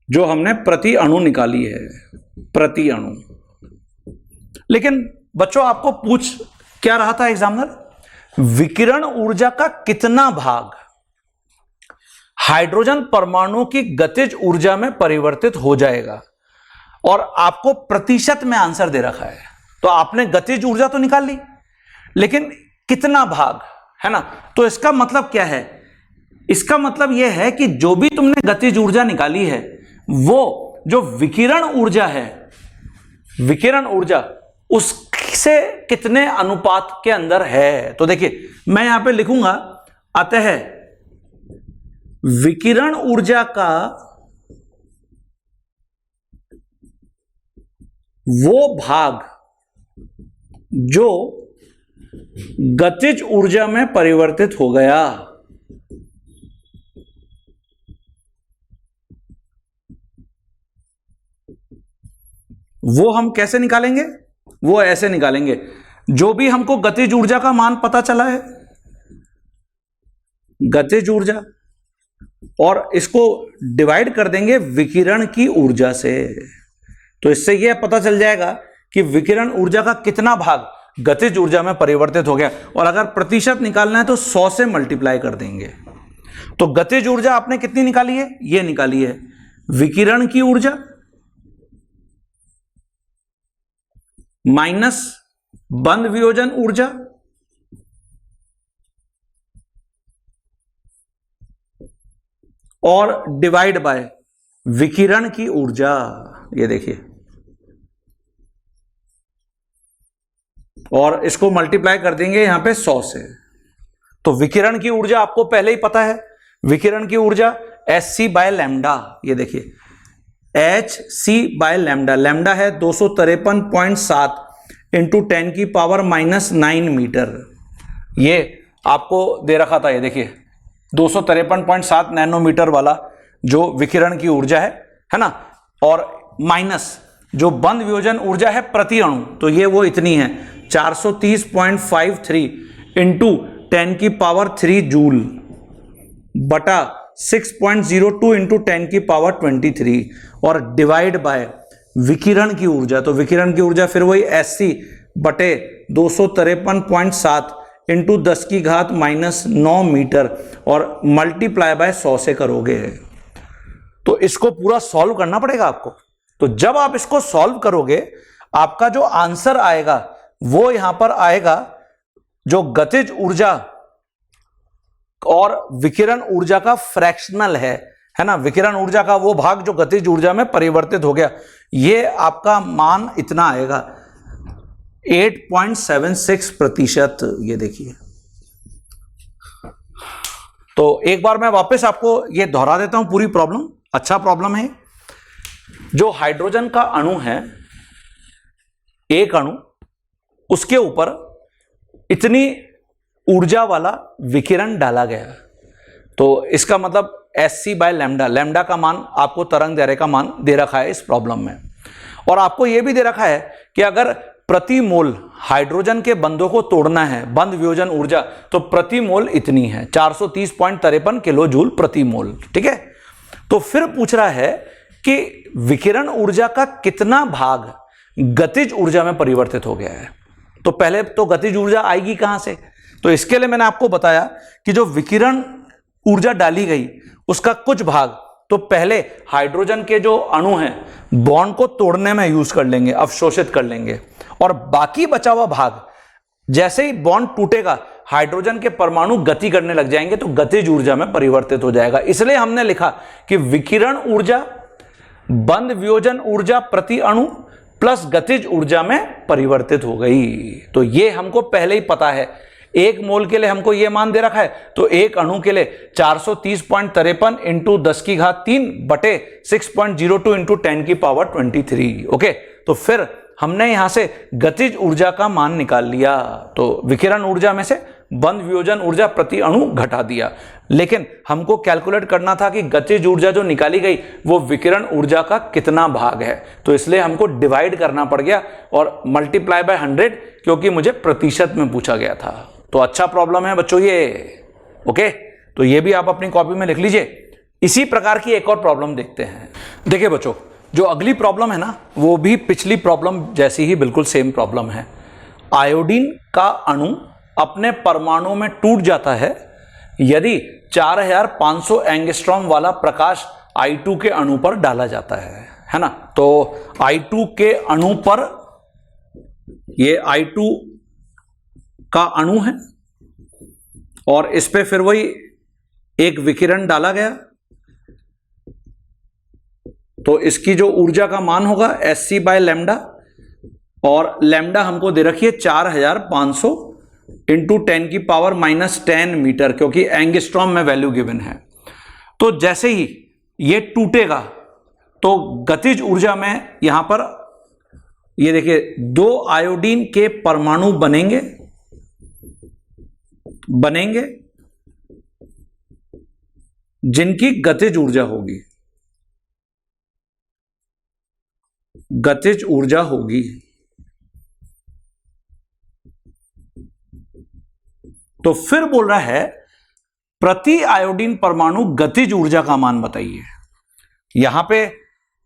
जो हमने प्रति अणु निकाली है, प्रति अणु। लेकिन बच्चों, आपको पूछ क्या रहा था एग्जामिनर? विकिरण ऊर्जा का कितना भाग हाइड्रोजन परमाणु की गतिज ऊर्जा में परिवर्तित हो जाएगा, और आपको प्रतिशत में आंसर दे रखा है। तो आपने गतिज ऊर्जा तो निकाल ली, लेकिन कितना भाग है ना? तो इसका मतलब क्या है? इसका मतलब यह है कि जो भी तुमने गतिज ऊर्जा निकाली है, वो जो विकिरण ऊर्जा है, विकिरण ऊर्जा उससे कितने अनुपात के अंदर है। तो देखिए, मैं यहां पे लिखूंगा, अतः विकिरण ऊर्जा का वो भाग जो गतिज ऊर्जा में परिवर्तित हो गया। वो हम कैसे निकालेंगे? वो ऐसे निकालेंगे, जो भी हमको गतिज ऊर्जा का मान पता चला है, गतिज ऊर्जा, और इसको डिवाइड कर देंगे विकिरण की ऊर्जा से। तो इससे यह पता चल जाएगा कि विकिरण ऊर्जा का कितना भाग गतिज ऊर्जा में परिवर्तित हो गया। और अगर प्रतिशत निकालना है तो 100 से मल्टीप्लाई कर देंगे। तो गतिज ऊर्जा आपने कितनी निकाली है? यह निकाली है विकिरण की ऊर्जा माइनस बंध वियोजन ऊर्जा और डिवाइड बाय विकिरण की ऊर्जा। ये देखिए, और इसको मल्टीप्लाई कर देंगे यहां पे 100 से। तो विकिरण की ऊर्जा आपको पहले ही पता है, विकिरण की ऊर्जा Hc बाय लैम्डा। ये देखिए Hc बाय लैम्डा, लैम्डा है 253.7 इंटू 10 की पावर -9 मीटर। ये आपको दे रखा था, ये देखिए 253.7 नैनोमीटर वाला जो विकिरण की ऊर्जा है ना, और माइनस जो बंध वियोजन ऊर्जा है प्रति अणु, तो ये वो इतनी है 430.53 इंटू 10 की पावर 3 जूल बटा 6.02 इंटू 10 की पावर 23 और डिवाइड बाय विकिरण की ऊर्जा। तो विकिरण की ऊर्जा फिर वही Hc बटे 253.7 इंटू 10 की घात -9 मीटर और मल्टीप्लाई बाय 100 से करोगे। तो इसको पूरा सॉल्व करना पड़ेगा आपको। तो जब आप इसको सॉल्व करोगे, आपका जो आंसर आएगा वो यहां पर आएगा, जो गतिज ऊर्जा और विकिरण ऊर्जा का फ्रैक्शनल है ना, विकिरण ऊर्जा का वो भाग जो गतिज ऊर्जा में परिवर्तित हो गया, ये आपका मान इतना आएगा 8.76%। ये देखिए, तो एक बार मैं वापस आपको ये दोहरा देता हूं पूरी प्रॉब्लम। अच्छा प्रॉब्लम है। जो हाइड्रोजन का अणु है, एक अणु, उसके ऊपर इतनी ऊर्जा वाला विकिरण डाला गया। तो इसका मतलब Hc बाय लैम्डा, लैम्डा का मान आपको तरंग दैर्ध्य का मान दे रखा है इस प्रॉब्लम में। और आपको यह भी दे रखा है कि अगर प्रति मोल हाइड्रोजन के बंधों को तोड़ना है, बंध वियोजन ऊर्जा, तो प्रति मोल इतनी है 430.53 किलो जूल प्रति मोल। ठीक है। तो फिर पूछ रहा है कि विकिरण ऊर्जा का कितना भाग गतिज ऊर्जा में परिवर्तित हो गया है। तो पहले तो गतिज ऊर्जा आएगी कहां से? तो इसके लिए मैंने आपको बताया कि जो विकिरण ऊर्जा डाली गई उसका कुछ भाग तो पहले हाइड्रोजन के जो अणु हैं बॉन्ड को तोड़ने में यूज कर लेंगे, अवशोषित कर लेंगे, और बाकी बचा हुआ भाग जैसे ही बॉन्ड टूटेगा हाइड्रोजन के परमाणु गति करने लग जाएंगे तो गतिज ऊर्जा में परिवर्तित हो जाएगा। इसलिए हमने लिखा कि विकिरण ऊर्जा बंध वियोजन ऊर्जा प्रति अणु प्लस गतिज ऊर्जा में परिवर्तित हो गई। तो ये हमको पहले ही पता है। एक मोल के लिए हमको ये मान दे रखा है, तो एक अणु के लिए 430.53 इंटू 10 की घात 3 बटे 6.02 इंटू 10 की पावर 23। ओके, तो फिर हमने यहां से गतिज ऊर्जा का मान निकाल लिया। तो विकिरण ऊर्जा में से बंध वियोजन ऊर्जा प्रति अणु घटा दिया, लेकिन हमको कैलकुलेट करना था कि गतिज ऊर्जा जो निकाली गई वो विकिरण ऊर्जा का कितना भाग है। तो इसलिए हमको डिवाइड करना पड़ गया और मल्टीप्लाई बाय 100, क्योंकि मुझे प्रतिशत में पूछा गया था। तो अच्छा प्रॉब्लम है बच्चों ये। ओके, तो ये भी आप अपनी कॉपी में लिख लीजिए। इसी प्रकार की एक और प्रॉब्लम देखते हैं। देखिए बच्चों, जो अगली प्रॉब्लम है ना, वो भी पिछली प्रॉब्लम जैसी ही बिल्कुल सेम प्रॉब्लम है। आयोडीन का अणु अपने परमाणु में टूट जाता है यदि 4500 एंगस्ट्रॉम वाला प्रकाश I2 के अणु पर डाला जाता है ना। तो I2 के अणु पर, ये I2 का अणु है और इस पे फिर वही एक विकिरण डाला गया, तो इसकी जो ऊर्जा का मान होगा Hc बाय लैम्डा, और लैम्डा हमको दे रखी है 4500 इंटू 10 की पावर -10 मीटर, क्योंकि एंगस्ट्रॉम में वैल्यू गिवन है। तो जैसे ही ये टूटेगा तो गतिज ऊर्जा में यहां पर ये देखिए 2 आयोडीन के परमाणु बनेंगे बनेंगे जिनकी गतिज ऊर्जा होगी, गतिज ऊर्जा होगी। तो फिर बोल रहा है प्रति आयोडीन परमाणु गतिज ऊर्जा का मान बताइए। यहां पे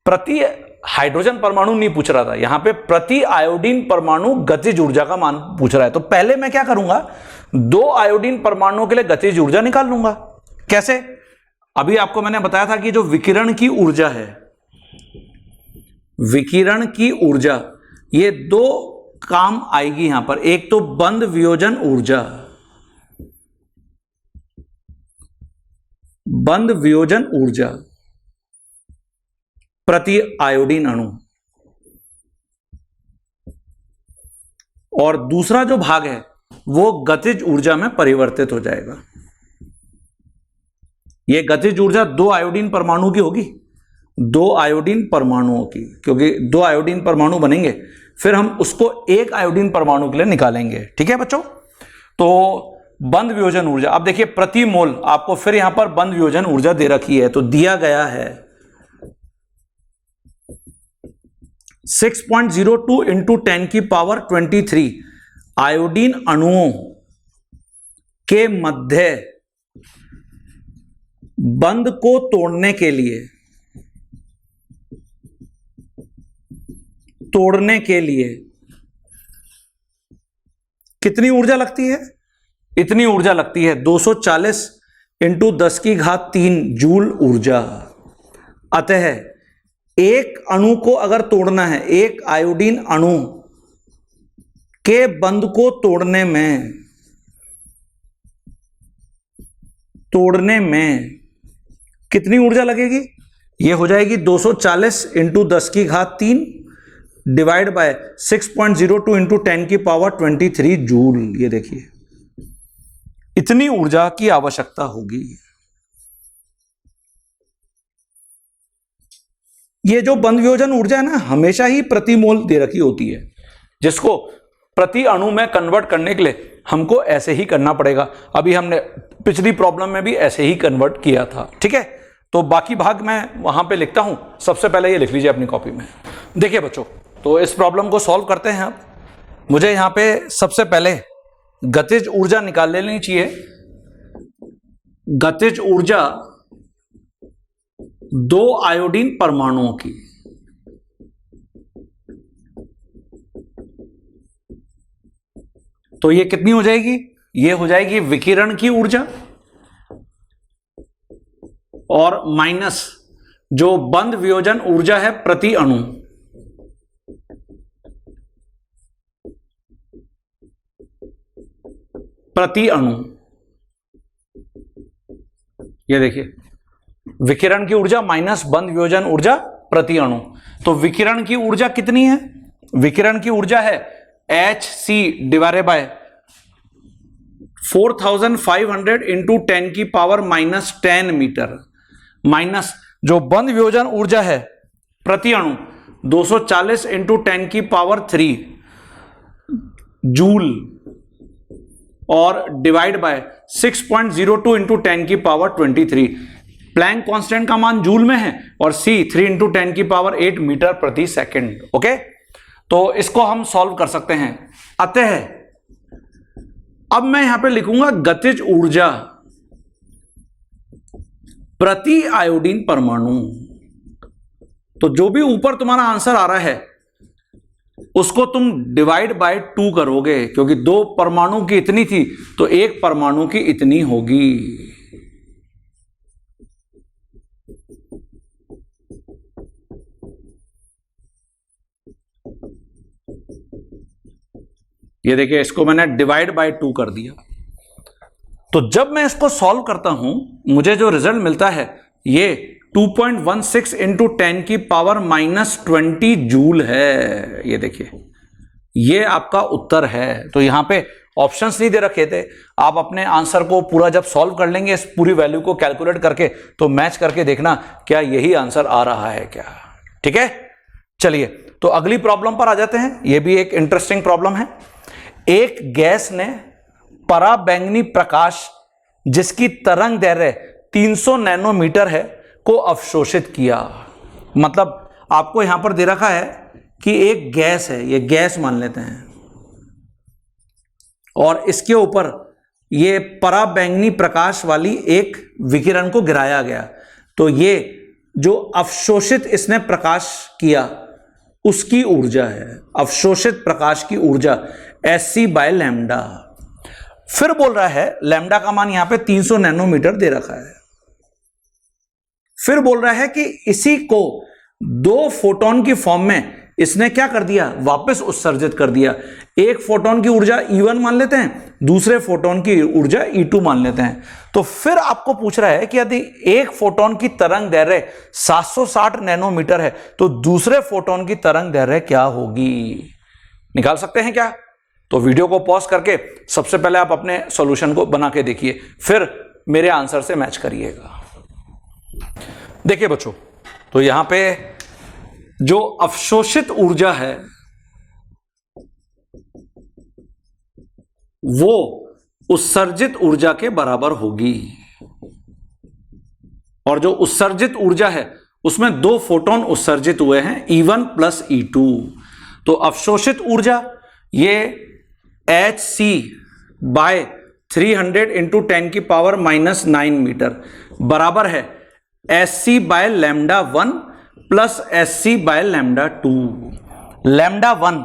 प्रति हाइड्रोजन परमाणु नहीं पूछ रहा था, यहां पे प्रति आयोडीन परमाणु गतिज ऊर्जा का मान पूछ रहा है। तो पहले मैं क्या करूंगा, 2 आयोडीन परमाणुओं के लिए गतिज ऊर्जा निकाल लूंगा। कैसे? अभी आपको मैंने बताया था कि जो विकिरण की ऊर्जा है, विकिरण की ऊर्जा, ये 2 काम आएगी यहां पर। एक तो बंध वियोजन ऊर्जा, बंध वियोजन ऊर्जा प्रति आयोडीन अणु, और दूसरा जो भाग है वो गतिज ऊर्जा में परिवर्तित हो जाएगा। ये गतिज ऊर्जा 2 आयोडीन परमाणु की होगी, 2 आयोडीन परमाणुओं की, क्योंकि 2 आयोडीन परमाणु बनेंगे, फिर हम उसको 1 आयोडीन परमाणु के लिए निकालेंगे। ठीक है बच्चों? तो बंध वियोजन ऊर्जा, अब देखिए प्रति मोल आपको फिर यहां पर बंध वियोजन ऊर्जा दे रखी है, तो दिया गया है 6.02 इंटू 10 की पावर 23 आयोडीन अणुओं के मध्य बंध को तोड़ने के लिए कितनी ऊर्जा लगती है? इतनी ऊर्जा लगती है 240 इंटू 10 की घात 3 जूल ऊर्जा। अतः एक अणु को अगर तोड़ना है, एक आयोडीन अणु के बंध को तोड़ने में कितनी ऊर्जा लगेगी? यह हो जाएगी 240 इंटू 10 की घात 3 डिवाइड बाय 6.02 इंटू 10 की पावर 23 जूल। ये देखिए इतनी ऊर्जा की आवश्यकता होगी। ये जो बंध वियोजन ऊर्जा है ना, हमेशा ही प्रति मोल दे रखी होती है, जिसको प्रति अणु में कन्वर्ट करने के लिए हमको ऐसे ही करना पड़ेगा। अभी हमने पिछली प्रॉब्लम में भी ऐसे ही कन्वर्ट किया था। ठीक है? तो बाकी भाग मैं वहां पे लिखता हूं, सबसे पहले ये लिख लीजिए अपनी कॉपी में। देखिए बच्चों, तो इस प्रॉब्लम को सॉल्व करते हैं। अब मुझे यहां पे सबसे पहले गतिज ऊर्जा निकाल लेनी चाहिए। गतिज ऊर्जा 2 आयोडीन परमाणुओं की, तो ये कितनी हो जाएगी? ये हो जाएगी विकिरण की ऊर्जा और माइनस जो बंध वियोजन ऊर्जा है प्रति अणु, प्रति अणु। ये देखिए विकिरण की ऊर्जा माइनस बंध वियोजन ऊर्जा प्रति अणु। तो विकिरण की ऊर्जा कितनी है? विकिरण की ऊर्जा है Hc डिवाइडेड बाय 4500 इंटू 10 की पावर -10 मीटर, माइनस जो बंध वियोजन ऊर्जा है प्रति अणु 240 इंटू 10 की पावर 3 जूल, और डिवाइड बाय 6.02 इंटू 10 की पावर 23। प्लैंक कांस्टेंट का मान जूल में है और c 3 इंटू 10 की पावर 8 मीटर प्रति सेकंड। ओके, तो इसको हम सॉल्व कर सकते हैं। अतः अब मैं यहां पे लिखूंगा गतिज ऊर्जा प्रति आयोडीन परमाणु। तो जो भी ऊपर तुम्हारा आंसर आ रहा है उसको तुम डिवाइड बाय 2 करोगे, क्योंकि 2 परमाणु की इतनी थी तो 1 परमाणु की इतनी होगी। ये देखिए इसको मैंने डिवाइड बाय 2 कर दिया। तो जब मैं इसको सॉल्व करता हूं मुझे जो रिजल्ट मिलता है ये 2.16 इंटू 10 की पावर -20 जूल है। ये देखिए ये आपका उत्तर है। तो यहां पे ऑप्शंस नहीं दे रखे थे, आप अपने आंसर को पूरा जब सॉल्व कर लेंगे इस पूरी वैल्यू को कैलकुलेट करके, तो मैच करके देखना क्या यही आंसर आ रहा है क्या। ठीक है, चलिए तो अगली प्रॉब्लम पर आ जाते हैं। यह भी एक इंटरेस्टिंग प्रॉब्लम है। एक गैस ने पराबैंगनी प्रकाश जिसकी तरंग दैर्ध्य 300 नैनोमीटर है को अवशोषित किया। मतलब आपको यहां पर दे रखा है कि एक गैस है, ये गैस मान लेते हैं, और इसके ऊपर ये पराबैंगनी प्रकाश वाली एक विकिरण को गिराया गया। तो ये जो अवशोषित इसने प्रकाश किया उसकी ऊर्जा है, अवशोषित प्रकाश की ऊर्जा Sc/λ। फिर बोल रहा है लैम्डा का मान यहां पे 300 नैनोमीटर दे रखा है। फिर बोल रहा है कि इसी को 2 फोटोन की फॉर्म में इसने क्या कर दिया, वापस उत्सर्जित कर दिया। एक फोटोन की ऊर्जा E1 मान लेते हैं, दूसरे फोटोन की ऊर्जा E2 मान लेते हैं। तो फिर आपको पूछ रहा है कि यदि एक फोटोन की तरंग दैर्ध्य 760 नैनोमीटर है तो दूसरे फोटोन की तरंग दैर्ध्य क्या होगी, निकाल सकते हैं क्या? तो वीडियो को पॉज करके सबसे पहले आप अपने सॉल्यूशन को बना के देखिए, फिर मेरे आंसर से मैच करिएगा। देखिए बच्चों, तो यहां पे जो अवशोषित ऊर्जा है वो उत्सर्जित ऊर्जा के बराबर होगी, और जो उत्सर्जित ऊर्जा है उसमें 2 फोटोन उत्सर्जित हुए हैं, E1 प्लस E2। तो अवशोषित ऊर्जा ये Hc/300 इंटू 10⁻⁹ मीटर बराबर है Sc/λ1 प्लस Sc/λ2। λ1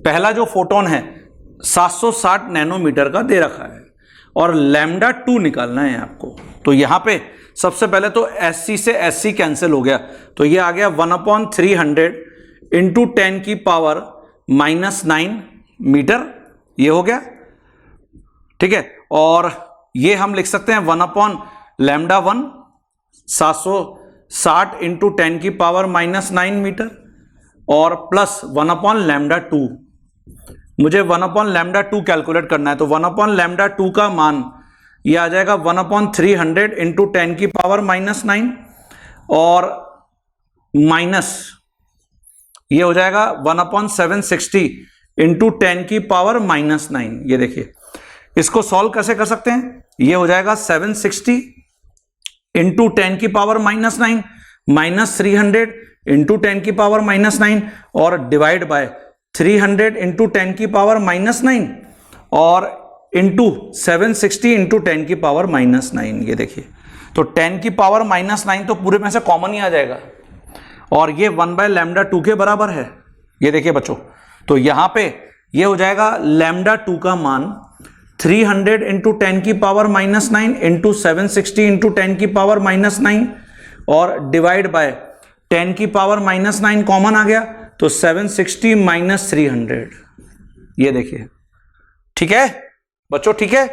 पहला जो फोटोन है 760 नैनोमीटर का दे रखा है, और λ2 निकालना है आपको। तो यहां पे सबसे पहले तो Sc से Sc कैंसिल हो गया, तो ये आ गया 1/300 इंटू 10⁻⁹ मीटर, ये हो गया, ठीक है। और ये हम लिख सकते हैं 1/λ1 760 इंटू 10⁻⁹ मीटर, और प्लस 1/λ2। मुझे 1/λ2 कैलकुलेट करना है, तो 1/λ2 का मान ये आ जाएगा 1/300 इंटू 10⁻⁹ और माइनस ये हो जाएगा 1/760 इंटू 10⁻⁹। ये देखिए, इसको सॉल्व कैसे कर सकते हैं, ये हो जाएगा 760 इंटू 10⁻⁹ माइनस 300 इंटू 10⁻⁹ और डिवाइड बाय 300 इंटू 10⁻⁹ और इंटू 760 इंटू 10⁻⁹। ये देखिए, तो 10⁻⁹ तो पूरे में से कॉमन ही आ जाएगा, और ये 1/λ2 के बराबर है। ये देखिए बच्चों, तो यहां पे ये हो जाएगा λ2 का मान 300 इंटू 10⁻⁹ इंटू 760 इंटू 10⁻⁹ और डिवाइड बाय 10⁻⁹ कॉमन आ गया, तो 760 माइनस 300। ये देखिए, ठीक है बच्चों, ठीक है।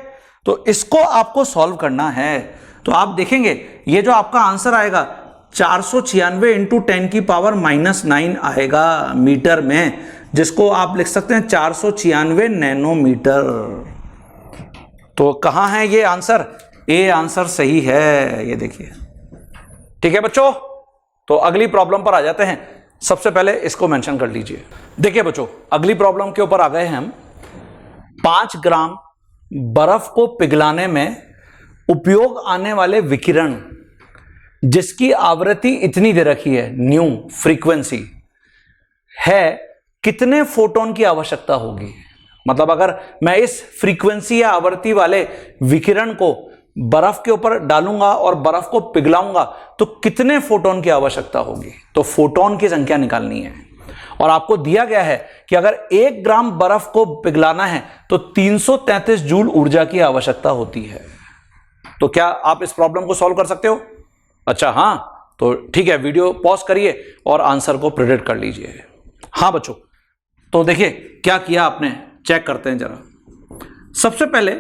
तो इसको आपको सॉल्व करना है, तो आप देखेंगे ये जो आपका आंसर आएगा 496 इंटू 10⁻⁹ आएगा मीटर में, जिसको आप लिख सकते हैं 496 नैनोमीटर। तो कहां है ये आंसर, ए आंसर सही है, ये देखिए, ठीक है बच्चों। तो अगली प्रॉब्लम पर आ जाते हैं। सबसे पहले इसको मेंशन कर लीजिए। देखिए बच्चों, अगली प्रॉब्लम के ऊपर आ गए हैं हम। 5 ग्राम बर्फ को पिघलाने में उपयोग आने वाले विकिरण जिसकी आवृत्ति इतनी दे रखी है, न्यू फ्रीक्वेंसी है, कितने फोटोन की आवश्यकता होगी। मतलब अगर मैं इस फ्रीक्वेंसी या आवृत्ति वाले विकिरण को बर्फ के ऊपर डालूंगा और बर्फ को पिघलाऊंगा तो कितने फोटोन की आवश्यकता होगी। तो फोटोन की संख्या निकालनी है, और आपको दिया गया है कि अगर 1 ग्राम बर्फ को पिघलाना है तो 333 जूल ऊर्जा की आवश्यकता होती है। तो क्या आप इस प्रॉब्लम को सॉल्व कर सकते हो? अच्छा हाँ, तो ठीक है, वीडियो पॉज करिए और आंसर को प्रेडिक्ट कर लीजिए। हाँ बच्चों, तो देखिए क्या किया आपने, चेक करते हैं जरा। सबसे पहले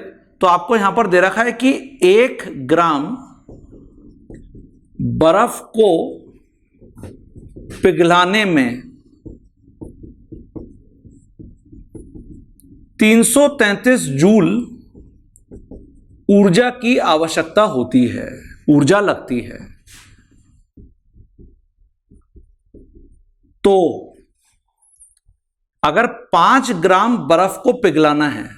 तो आपको यहां पर दे रखा है कि 1 ग्राम बर्फ को पिघलाने में 333 जूल ऊर्जा की आवश्यकता होती है, ऊर्जा लगती है। तो अगर 5 ग्राम बर्फ को पिघलाना है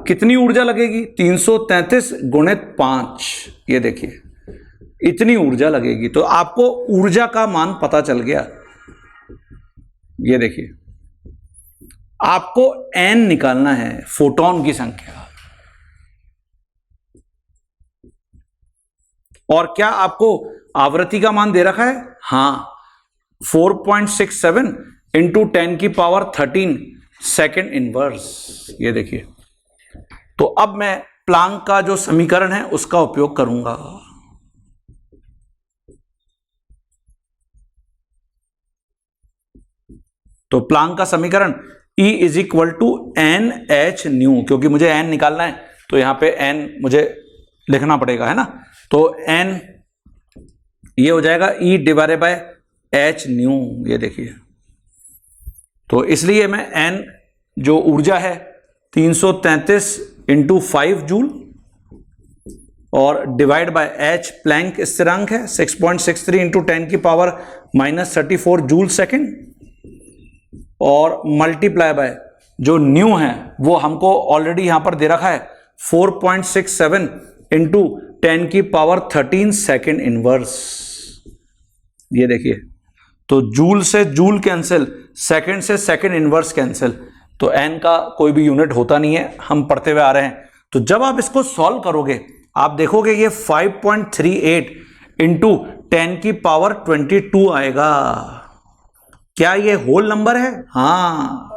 कितनी ऊर्जा लगेगी? 333 गुणित 5, ये देखिए इतनी ऊर्जा लगेगी। तो आपको ऊर्जा का मान पता चल गया। ये देखिए आपको n निकालना है, फोटोन की संख्या। और क्या आपको आवृत्ति का मान दे रखा है? हाँ, 4.67 इंटू 10 की पावर 13 सेकेंड इनवर्स। ये देखिए, तो अब मैं प्लांक का जो समीकरण है उसका उपयोग करूंगा। तो प्लांक का समीकरण E is equal to N H nu, क्योंकि मुझे n निकालना है तो यहां पे n मुझे लिखना पड़ेगा, है ना। तो n ये हो जाएगा E divided by H new. ये देखिए, तो इसलिए मैं n जो ऊर्जा है 333 इंटू 5 जूल और डिवाइड बाय h प्लैंक स्थिरांक है 6.63 इंटू 10 की पावर -34 जूल सेकेंड और मल्टीप्लाई बाय जो न्यू है वो हमको ऑलरेडी यहां पर दे रखा है 4.67 इंटू 10 की पावर 13 सेकेंड इनवर्स। ये देखिए, तो जूल से जूल कैंसिल, सेकेंड से सेकेंड इनवर्स कैंसिल, तो n का कोई भी यूनिट होता नहीं है, हम पढ़ते हुए आ रहे हैं। तो जब आप इसको सॉल्व करोगे आप देखोगे ये 5.38 इंटू 10 की पावर 22 आएगा। क्या ये होल नंबर है? हाँ,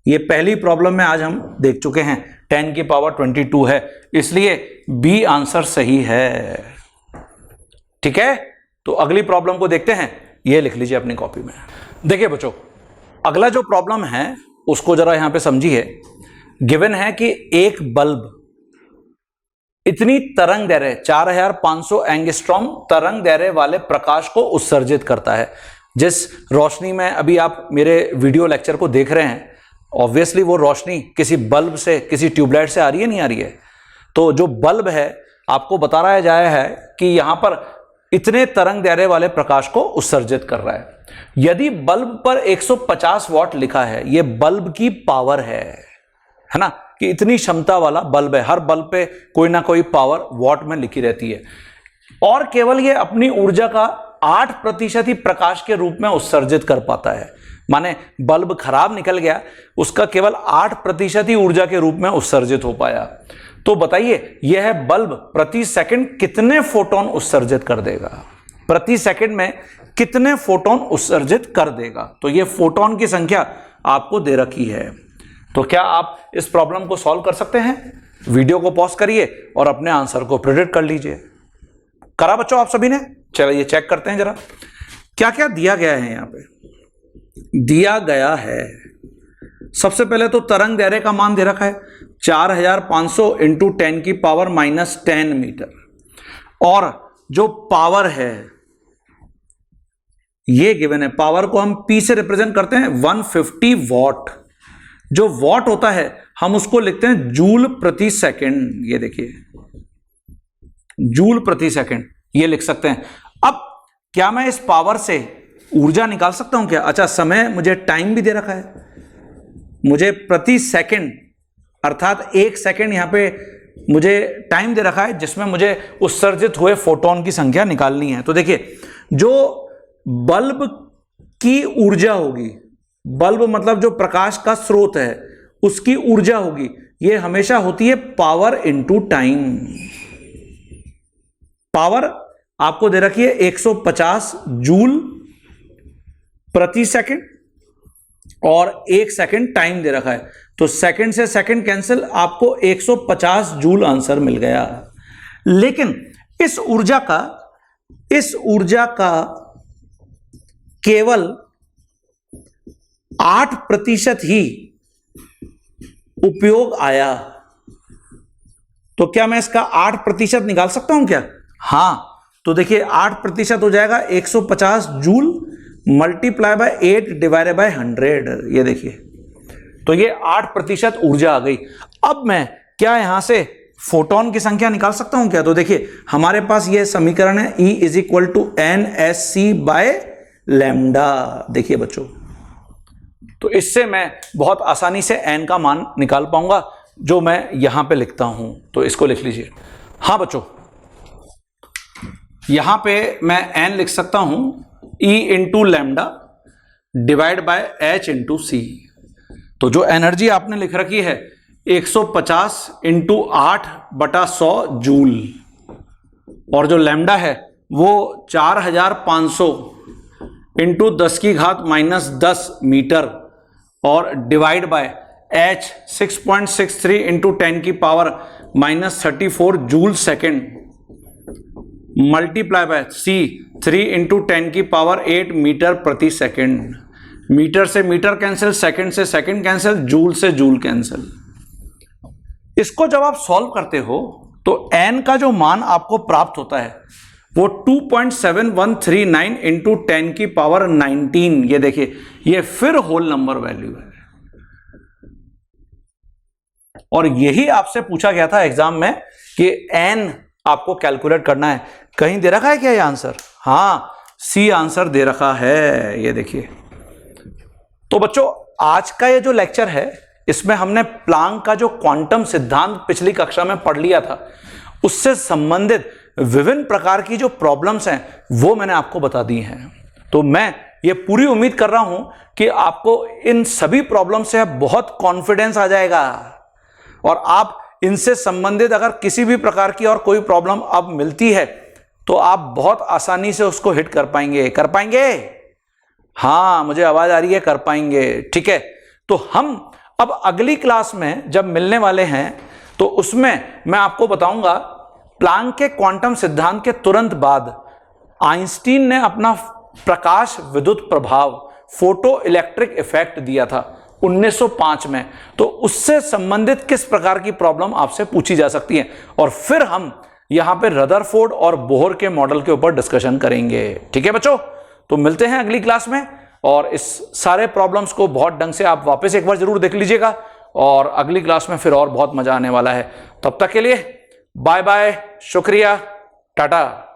ये पहली प्रॉब्लम में आज हम देख चुके हैं 10 की पावर 22 है, इसलिए बी आंसर सही है। ठीक है, तो अगली प्रॉब्लम को देखते हैं। ये लिख लीजिए अपनी कॉपी में। देखिए बच्चों, अगला जो प्रॉब्लम है उसको जरा यहां पे समझिए। गिवन है कि एक बल्ब इतनी तरंग दैर्घ्य 4500 एंगस्ट्रॉम तरंग दैर्घ्य वाले प्रकाश को उत्सर्जित करता है। जिस रोशनी में अभी आप मेरे वीडियो लेक्चर को देख रहे हैं, ऑब्वियसली वो रोशनी किसी बल्ब से, किसी ट्यूबलाइट से आ रही है, नहीं आ रही है। तो जो बल्ब है आपको बता रहा जाया है कि यहां पर इतने तरंग दैर्घ्य वाले प्रकाश को उत्सर्जित कर रहा है। यदि बल्ब पर 150 वॉट लिखा है, ये बल्ब की पावर है ना, कि इतनी क्षमता वाला बल्ब है। हर बल्ब पे कोई ना कोई पावर वॉट में लिखी रहती है, और केवल ये अपनी ऊर्जा का 8% ही प्रकाश के रूप में उत्सर्जित कर पाता है। माने बल्ब खराब निकल गया, उसका केवल 8% ही ऊर्जा के रूप में उत्सर्जित हो पाया। तो बताइए यह बल्ब प्रति सेकंड कितने फोटोन उत्सर्जित कर देगा? प्रति सेकंड में कितने फोटोन उत्सर्जित कर देगा? तो यह फोटोन की संख्या आपको दे रखी है। तो क्या आप इस प्रॉब्लम को सॉल्व कर सकते हैं? वीडियो को पॉज करिए और अपने आंसर को प्रेडिक्ट कर लीजिए। करा बच्चों आप सभी ने? चलिए चेक करते हैं जरा क्या क्या दिया गया है। यहां पे दिया गया है, सबसे पहले तो तरंग दैर्घ्य का मान दे रखा है 4500 इंटू 10 की पावर -10 मीटर, और जो पावर है ये गिवन है। पावर को हम P से रिप्रेजेंट करते हैं 150 वॉट। जो वॉट होता है हम उसको लिखते हैं जूल प्रति सेकंड। ये देखिए, जूल प्रति सेकंड ये लिख सकते हैं। अब क्या मैं इस पावर से ऊर्जा निकाल सकता हूं क्या? अच्छा, समय, मुझे टाइम भी दे रखा है। मुझे प्रति सेकंड अर्थात 1 सेकंड यहां पे मुझे टाइम दे रखा है, जिसमें मुझे उत्सर्जित हुए फोटोन की संख्या निकालनी है। तो देखिए, जो बल्ब की ऊर्जा होगी, बल्ब मतलब जो प्रकाश का स्रोत है उसकी ऊर्जा होगी, ये हमेशा होती है पावर इंटू टाइम। पावर आपको दे रखी है 150 जूल प्रति सेकंड और 1 सेकंड टाइम दे रखा है। तो सेकंड से सेकंड कैंसिल, आपको 150 जूल आंसर मिल गया। लेकिन इस ऊर्जा का केवल 8% ही उपयोग आया। तो क्या मैं इसका 8% निकाल सकता हूं क्या? हां, तो देखिए 8% हो जाएगा 150 joule multiply bye 8 divided by 100। ये देखिए, तो ये 8% ऊर्जा आ गई। अब मैं क्या यहां से फोटोन की संख्या निकाल सकता हूं क्या? तो देखिए, हमारे पास ये समीकरण है E is equal to NSC by lambda. देखिए बच्चों, तो इससे मैं बहुत आसानी से n का मान निकाल पाऊंगा। जो मैं यहां पे लिखता हूं, तो इसको लिख लीजिए। हाँ बच्चों, यहां पे मैं n लिख सकता हूं E into lambda divide by H into c. तो जो एनर्जी आपने लिख रखी है 150 इंटू 8/100 जूल, और जो लैम्डा है वो 4500 इंटू 10⁻⁻10 मीटर, और divide by H 6.63 into 10⁻⁻34 joule second, multiply by C 3 into 10⁸ metre प्रति सेकेंड। मीटर से मीटर कैंसिल, सेकंड से सेकंड कैंसिल, जूल से जूल कैंसिल। इसको जब आप सॉल्व करते हो तो n का जो मान आपको प्राप्त होता है वो 2.7139 इंटू 10⁻19। ये देखिए, ये फिर होल नंबर वैल्यू है, और यही आपसे पूछा गया था एग्जाम में कि n आपको कैलकुलेट करना है। कहीं दे रखा है क्या ये आंसर? हाँ, सी आंसर दे रखा है, ये देखिए। तो बच्चों, आज का ये जो लेक्चर है इसमें हमने प्लांक का जो क्वांटम सिद्धांत पिछली कक्षा में पढ़ लिया था, उससे संबंधित विभिन्न प्रकार की जो प्रॉब्लम्स हैं वो मैंने आपको बता दी हैं। तो मैं ये पूरी उम्मीद कर रहा हूं कि आपको इन सभी प्रॉब्लम से बहुत कॉन्फिडेंस आ जाएगा, और आप इनसे संबंधित अगर किसी भी प्रकार की और कोई प्रॉब्लम अब मिलती है तो आप बहुत आसानी से उसको हिट कर पाएंगे। कर पाएंगे? हाँ, मुझे आवाज आ रही है, कर पाएंगे। ठीक है, तो हम अब अगली क्लास में जब मिलने वाले हैं तो उसमें मैं आपको बताऊंगा प्लांक के क्वांटम सिद्धांत के तुरंत बाद आइंस्टीन ने अपना प्रकाश विद्युत प्रभाव, फोटो इलेक्ट्रिक इफेक्ट दिया था 1905 में। तो उससे संबंधित किस प्रकार की प्रॉब्लम आपसे पूछी जा सकती है, और फिर हम यहां पे रदरफोर्ड और बोहर के मॉडल के ऊपर डिस्कशन करेंगे। ठीक है बच्चों, तो मिलते हैं अगली क्लास में, और इस सारे प्रॉब्लम्स को बहुत ढंग से आप वापस एक बार जरूर देख लीजिएगा, और अगली क्लास में फिर और बहुत मजा आने वाला है। तब तक के लिए बाय बाय, शुक्रिया, टाटा।